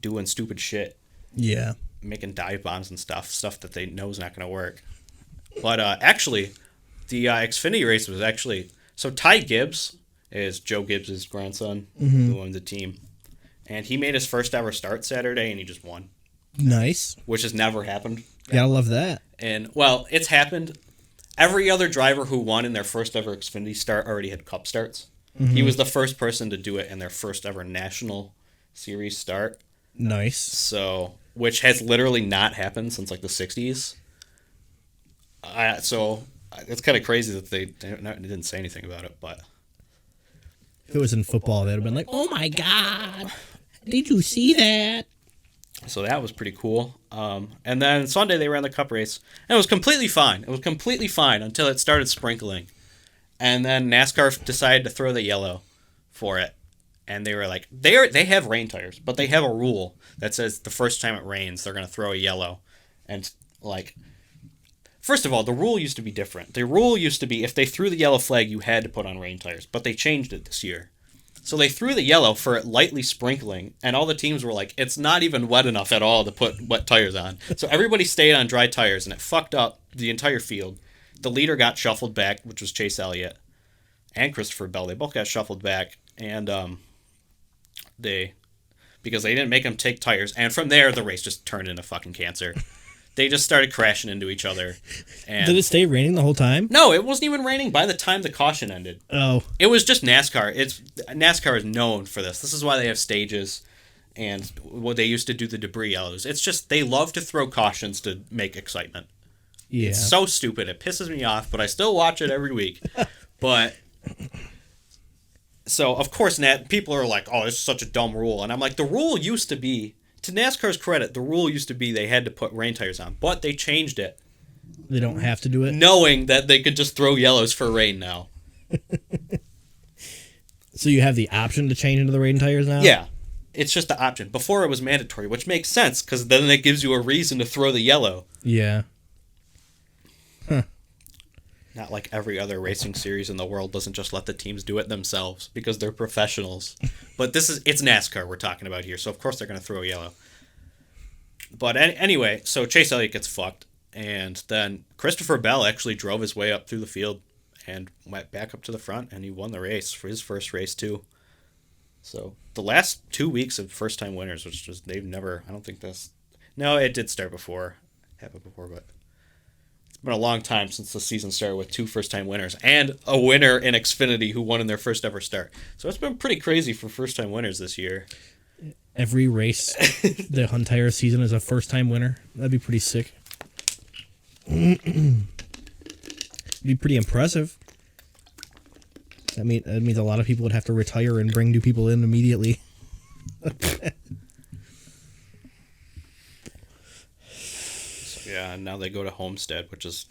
doing stupid shit. Yeah. Making dive bombs and stuff that they know is not going to work. But actually, the Xfinity race was actually... So Ty Gibbs is Joe Gibbs' grandson who owns the team. And he made his first ever start Saturday, and he just won. Nice. Which has never happened. Gotta love that. And, well, it's happened. Every other driver who won in their first ever Xfinity start already had Cup starts. Mm-hmm. He was the first person to do it in their first ever National Series start. Nice. So, which has literally not happened since, the 60s. So, it's kind of crazy that they didn't say anything about it, but... If it was in football, they'd have been like, oh my God, did you see that? So that was pretty cool. And then Sunday they ran the Cup race, and it was completely fine. It was completely fine until it started sprinkling. And then NASCAR decided to throw the yellow for it. And they were like, they have rain tires, but they have a rule that says the first time it rains, they're going to throw a yellow. And, first of all, the rule used to be different. The rule used to be if they threw the yellow flag, you had to put on rain tires. But they changed it this year. So they threw the yellow for it lightly sprinkling, and all the teams were like, it's not even wet enough at all to put wet tires on. So everybody stayed on dry tires, and it fucked up the entire field. The leader got shuffled back, which was Chase Elliott, and Christopher Bell. They both got shuffled back, and because they didn't make them take tires, and from there, the race just turned into fucking cancer. They just started crashing into each other. And Did it stay raining the whole time? No, it wasn't even raining by the time the caution ended. Oh. It was just NASCAR. NASCAR is known for this. This is why they have stages and what they used to do the debris yellows. It's just they love to throw cautions to make excitement. Yeah. It's so stupid. It pisses me off, but I still watch it every week. But so of course people are like, "Oh, this is such a dumb rule." And I'm like, "The rule used to be, to NASCAR's credit, the rule used to be they had to put rain tires on, but they changed it. They don't have to do it? Knowing that they could just throw yellows for rain now." So you have the option to change into the rain tires now? Yeah. It's just the option. Before it was mandatory, which makes sense because then it gives you a reason to throw the yellow. Yeah. Huh. Not like every other racing series in the world doesn't just let the teams do it themselves because they're professionals. But it's NASCAR we're talking about here, so of course they're going to throw a yellow. But anyway, so Chase Elliott gets fucked, and then Christopher Bell actually drove his way up through the field and went back up to the front, and he won the race for his first race too. So the last 2 weeks of first-time winners, which just they've never, I don't think that's, no, it did start before, happened before, but it's been a long time since the season started with 2 first-time winners and a winner in Xfinity who won in their first ever start. So it's been pretty crazy for first-time winners this year. Every race, the entire season is a first-time winner. That'd be pretty sick. It'd be pretty impressive. That means a lot of people would have to retire and bring new people in immediately. So yeah, and now they go to Homestead, which is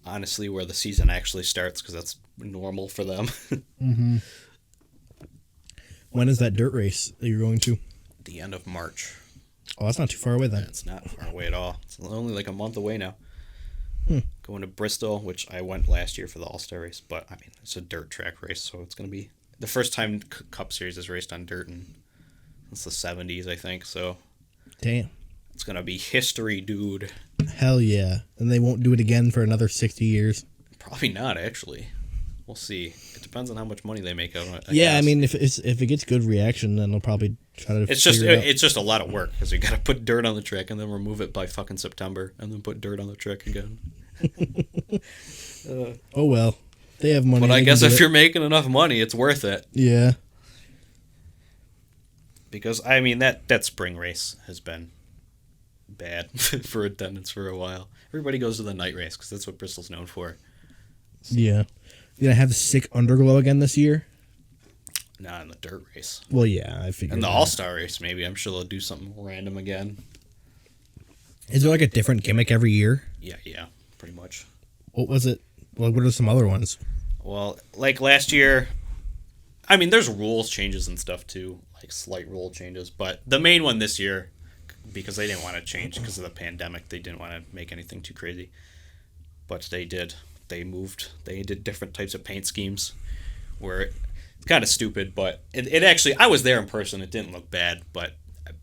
honestly where the season actually starts because that's normal for them. Mm-hmm. When is that dirt race that you're going to? The end of March. Oh, that's not too far away then. It's not far away at all. It's only like a month away now. Going to Bristol, which I went last year for the All-Star race, but I mean, it's a dirt track race, so it's going to be the first time Cup Series is raced on dirt since the 70s, I think, so. Damn. It's going to be history, dude. Hell yeah. And they won't do it again for another 60 years. Probably not, actually. We'll see. It depends on how much money they make out of it. Yeah, I mean, if it gets good reaction, then they'll probably try to. It's just a lot of work because you got to put dirt on the track and then remove it by fucking September and then put dirt on the track again. Oh well, they have money. But I guess if you're making enough money, it's worth it. Yeah. Because I mean that spring race has been bad for attendance for a while. Everybody goes to the night race because that's what Bristol's known for. Yeah. Did I have the sick underglow again this year? Not in the dirt race. Well, yeah, I figured. In the All-Star race, maybe. I'm sure they'll do something random again. Is there like a different gimmick every year? Yeah, pretty much. What was it? Well, what are some other ones? Well, like last year, I mean, there's rules changes and stuff too, like slight rule changes. But the main one this year, because they didn't want to change because of the pandemic, they didn't want to make anything too crazy. But they did. They did different types of paint schemes where it's kind of stupid, but it actually, I was there in person. It didn't look bad, but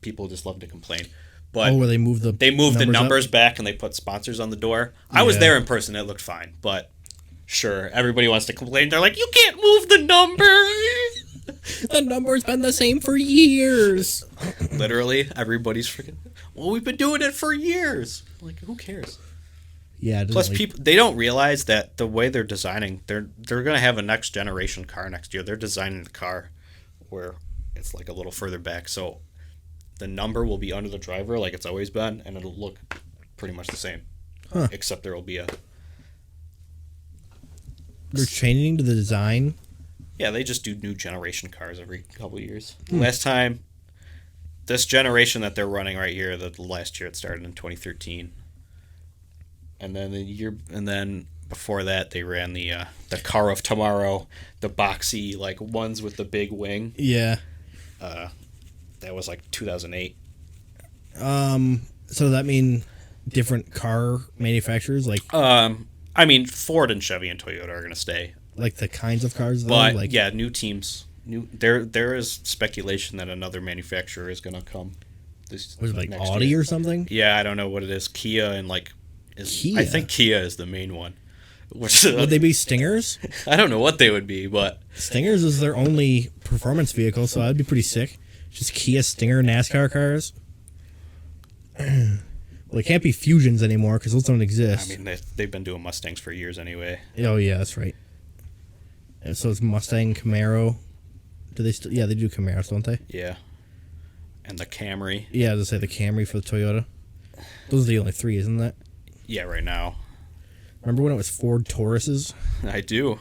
people just love to complain. But where they moved the numbers back and they put sponsors on the door. I was there in person. It looked fine, but sure, everybody wants to complain. They're like, you can't move the number. The number's been the same for years. Literally, everybody's freaking. Well, we've been doing it for years. Like, who cares? Yeah. Plus, people they don't realize that the way they're designing, they're gonna have a next generation car next year. They're designing the car where it's like a little further back, so the number will be under the driver like it's always been, and it'll look pretty much the same, except there will be a. They're changing to the design. Yeah, they just do new generation cars every couple of years. Last time, this generation that they're running right here, the last year it started in 2013. And then before that they ran the car of tomorrow, the boxy like ones with the big wing. Yeah. That was like 2008. So does that mean different car manufacturers like I mean Ford and Chevy and Toyota are going to stay. Like the kinds of cars though? But like yeah, new teams. There is speculation that another manufacturer is going to come. Was it like next Audi year. or something? Yeah, I don't know what it is. Kia and Kia? I think Kia is the main one. Would they be Stingers? I don't know what they would be, but Stingers is their only performance vehicle, so that'd be pretty sick. Just Kia Stinger NASCAR cars. Well, it can't be Fusions anymore because those don't exist. I mean they've been doing Mustangs for years anyway. Oh yeah, that's right. And so it's Mustang, Camaro. Do they still? Yeah, they do Camaros, don't they? Yeah. And the Camry. Yeah, I was gonna say the Camry for the Toyota. Those are the only three, isn't that? Yeah, right now. Remember when it was Ford Tauruses? I do.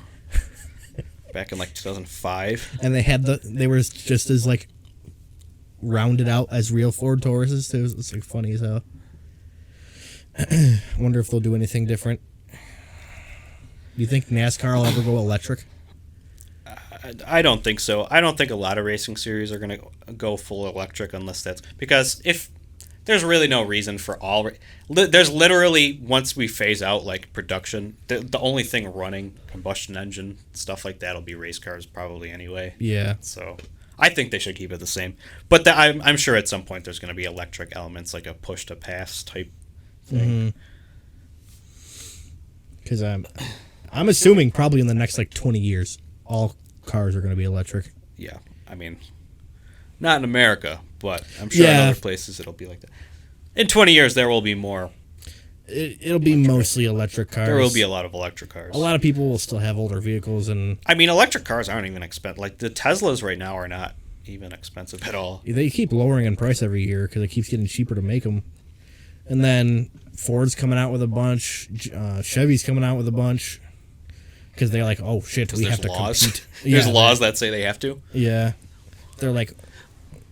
Back in 2005. And they were just as rounded out as real Ford Tauruses. It was funny as hell. I wonder if they'll do anything different. Do you think NASCAR will ever go electric? I don't think so. I don't think a lot of racing series are going to go full electric unless that's... Because if... There's really no reason for all... There's literally, once we phase out, production, the only thing running, combustion engine, stuff like that will be race cars probably anyway. Yeah. So, I think they should keep it the same. But I'm sure at some point there's going to be electric elements, like a push-to-pass type thing. Because I'm assuming probably in the next, 20 years, all cars are going to be electric. Yeah. I mean, not in America, but I'm sure in other places it'll be like that. In 20 years, there will be more. It'll be mostly electric cars. There will be a lot of electric cars. A lot of people will still have older vehicles, and I mean, electric cars aren't even expensive. The Teslas right now are not even expensive at all. they keep lowering in price every year because it keeps getting cheaper to make them. And then Ford's coming out with a bunch, Chevy's coming out with a bunch, because they're like, oh shit, we have to compete. There's laws that say they have to. Yeah, they're like,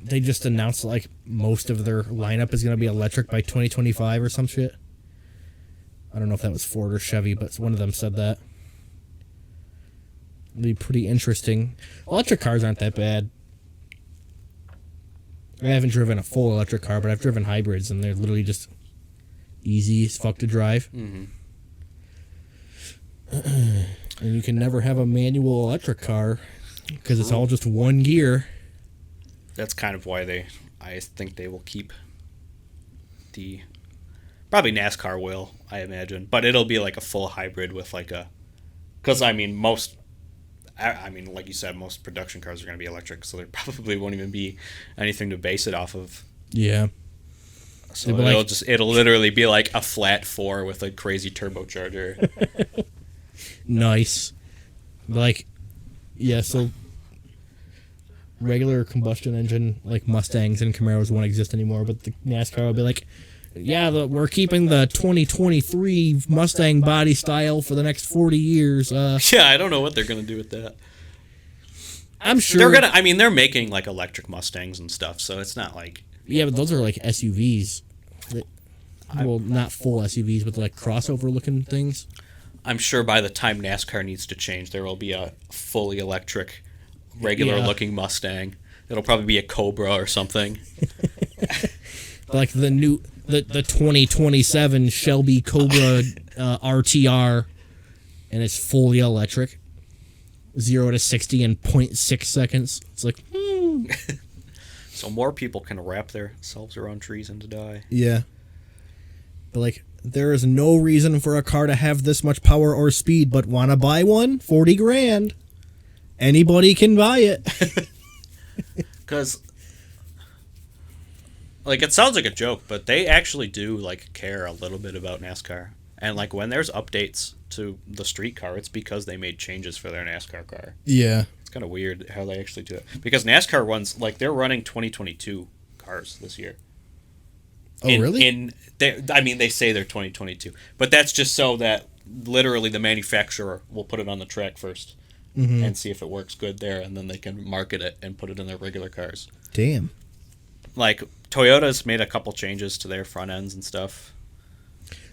they just announced most of their lineup is going to be electric by 2025 or some shit. I don't know if that was Ford or Chevy, but one of them said that. It'll be pretty interesting. Electric cars aren't that bad. I haven't driven a full electric car, but I've driven hybrids, and they're literally just easy as fuck to drive. Mm-hmm. And you can never have a manual electric car because it's all just one gear. That's kind of why I think they will keep probably NASCAR will, I imagine, but it'll be like a full hybrid with because I mean like you said, most production cars are going to be electric, so there probably won't even be anything to base it off of. Yeah. So it'll literally be like a flat 4 with a crazy turbocharger. Nice. So regular combustion engine like Mustangs and Camaros won't exist anymore, but the NASCAR will be like, we're keeping the 2023 Mustang body style for the next 40 years. Yeah, I don't know what they're going to do with that. I'm sure they're making electric Mustangs and stuff, so it's not like... Yeah, but those are SUVs. Well, not full SUVs, but crossover looking things. I'm sure by the time NASCAR needs to change, there will be a fully electric, regular looking Mustang. It'll probably be a Cobra or something. The 2027 Shelby Cobra RTR, and it's fully electric. 0 to 60 in 0.6 seconds. It's So more people can wrap themselves around trees and to die. Yeah. But there is no reason for a car to have this much power or speed, but wanna buy one? $40,000. Anybody can buy it. Because it sounds like a joke, but they actually do care a little bit about NASCAR. And when there's updates to the street car, it's because they made changes for their NASCAR car. Yeah. It's kind of weird how they actually do it. Because NASCAR runs they're running 2022 cars this year. Oh, really? They say they're 2022, but that's just so that literally the manufacturer will put it on the track first and see if it works good there, and then they can market it and put it in their regular cars. Damn. Toyota's made a couple changes to their front ends and stuff.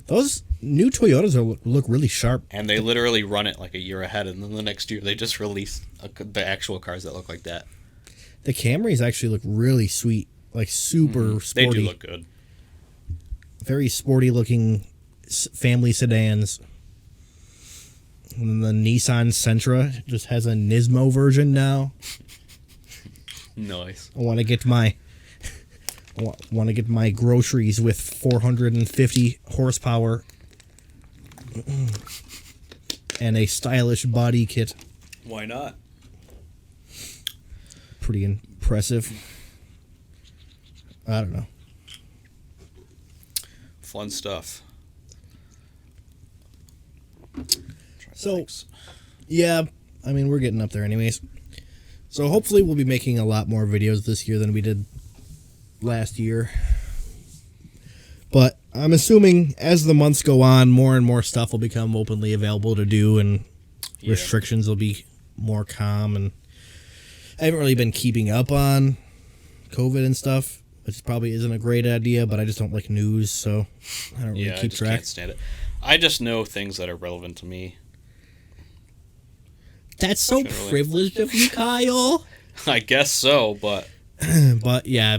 Those new Toyotas look really sharp. And they literally run it a year ahead, and then the next year they just release the actual cars that look like that. The Camrys actually look really sweet, super sporty. They do look good. Very sporty looking family sedans. And the Nissan Sentra just has a Nismo version now. Nice. I want to get my groceries with 450 horsepower and a stylish body kit. Why not? Pretty impressive. I don't know. Fun stuff. So, yeah, I mean, we're getting up there anyways. So hopefully we'll be making a lot more videos this year than we did last year. But I'm assuming as the months go on, more and more stuff will become openly available to do, and restrictions will be more calm. And I haven't really been keeping up on COVID and stuff, which probably isn't a great idea, but I just don't like news, so I don't really keep track. I can't stand it. I just know things that are relevant to me. That's so privileged of you, Kyle. I guess so, but... But, yeah,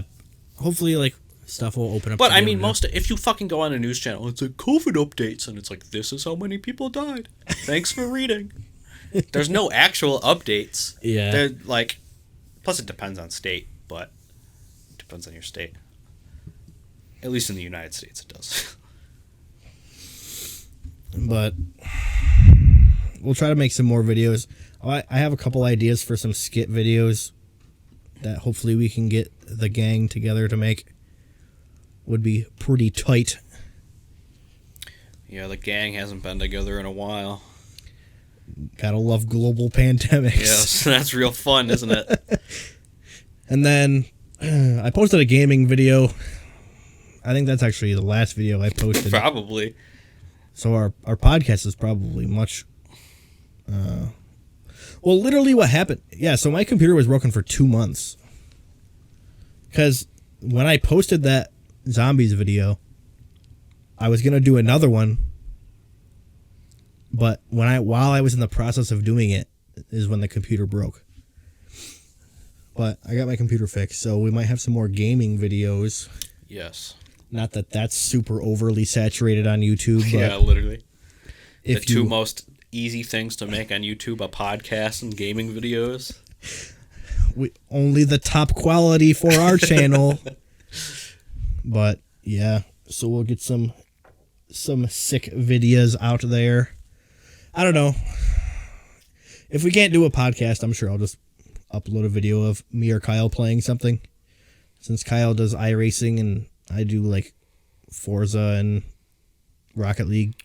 hopefully, like, stuff will open up. But, I mean, if you fucking go on a news channel, it's like COVID updates, and it's like, this is how many people died. Thanks for reading. There's no actual updates. Yeah. They're, like... Plus, it depends on state, but... It depends on your state. At least in the United States, it does. But... we'll try to make some more videos. I have a couple ideas for some skit videos that hopefully we can get the gang together to make. Would be pretty tight. Yeah, the gang hasn't been together in a while. Gotta love global pandemics. Yes, that's real fun, isn't it? And then I posted a gaming video. I think that's actually the last video I posted. Probably. So our podcast is probably much... well, literally what happened... Yeah, so my computer was broken for 2 months. Because when I posted that zombies video, I was going to do another one. But while I was in the process of doing it is when the computer broke. But I got my computer fixed, so we might have some more gaming videos. Yes. Not that that's super overly saturated on YouTube. But yeah, literally. The two most easy things to make on YouTube, a podcast and gaming videos. Only the top quality for our channel. But yeah, so we'll get some sick videos out there. I don't know. If we can't do a podcast, I'm sure I'll just upload a video of me or Kyle playing something. Since Kyle does iRacing and I do like Forza and Rocket League.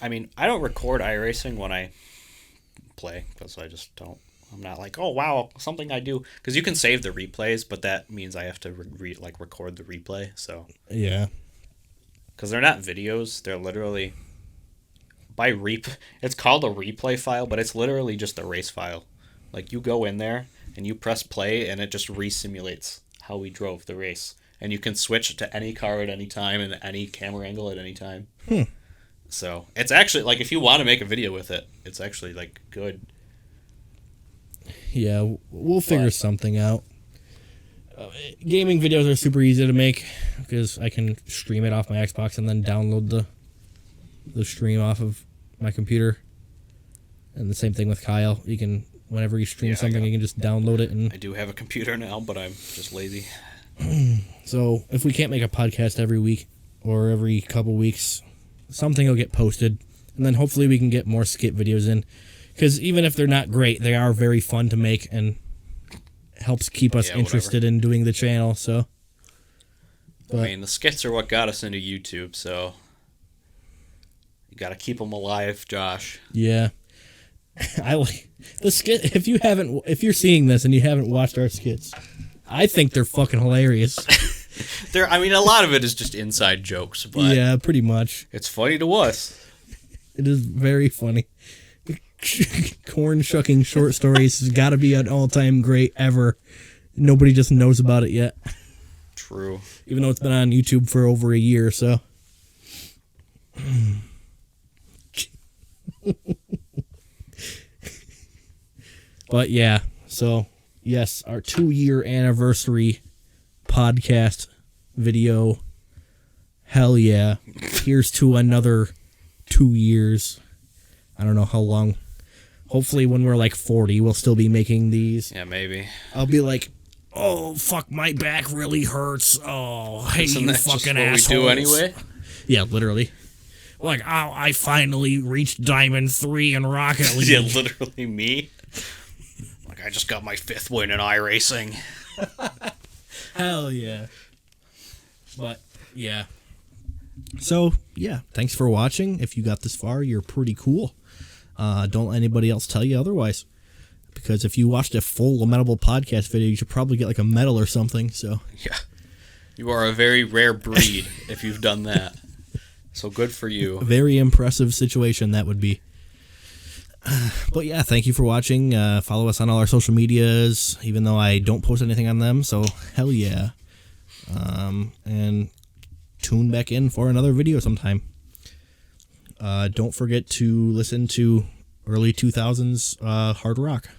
I mean, I don't record iRacing when I play because I just don't. I'm not like, oh wow, something I do, because you can save the replays, but that means I have to record the replay. So yeah, because they're not videos, they're literally It's called a replay file, but it's literally just a race file. Like you go in there and you press play, and it just re-simulates how we drove the race, and you can switch to any car at any time and any camera angle at any time. So it's actually like if you want to make a video with it, it's actually like good. Yeah, we'll figure something out. Gaming videos are super easy to make because I can stream it off my Xbox and then download the stream off of my computer. And the same thing with Kyle. You can, whenever you stream something, you can just download it. And I do have a computer now, but I'm just lazy. So if we can't make a podcast every week or every couple weeks, something will get posted. And then hopefully we can get more skit videos in. Because even if they're not great, they are very fun to make and helps keep us interested in doing the channel. So, I mean, the skits are what got us into YouTube, so you got to keep them alive, Josh. Yeah, I like the skit. If you're seeing this and you haven't watched our skits, I think they're fucking hilarious. I mean, a lot of it is just inside jokes, but yeah, pretty much. It's funny to us. It is very funny. Corn shucking short stories has got to be an all-time great ever. Nobody just knows about it yet. True. Even though it's been on YouTube for over a year, so. But yeah, so yes, our 2-year anniversary podcast video. Hell yeah. Here's to another 2 years. I don't know how long. Hopefully when we're like 40, we'll still be making these. Yeah, maybe. I'll be like oh, fuck, my back really hurts. Oh, hey, Isn't you that just fucking what assholes. we do anyway? Yeah, literally. Like, oh, I finally reached Diamond 3 in Rocket League. Yeah, literally me. Like, I just got my 5th win in iRacing. Hell yeah. But, yeah. So, yeah, thanks for watching. If you got this far, you're pretty cool. Don't let anybody else tell you otherwise. Because if you watched a full Lamentable Podcast video, you should probably get like a medal or something. So Yeah. You are a very rare breed if you've done that. So good for you. a very impressive situation that would be. But yeah, thank you for watching. Follow us on all our social medias, even though I don't post anything on them. So hell yeah. And tune back in for another video sometime. Don't forget to listen to early 2000s hard rock.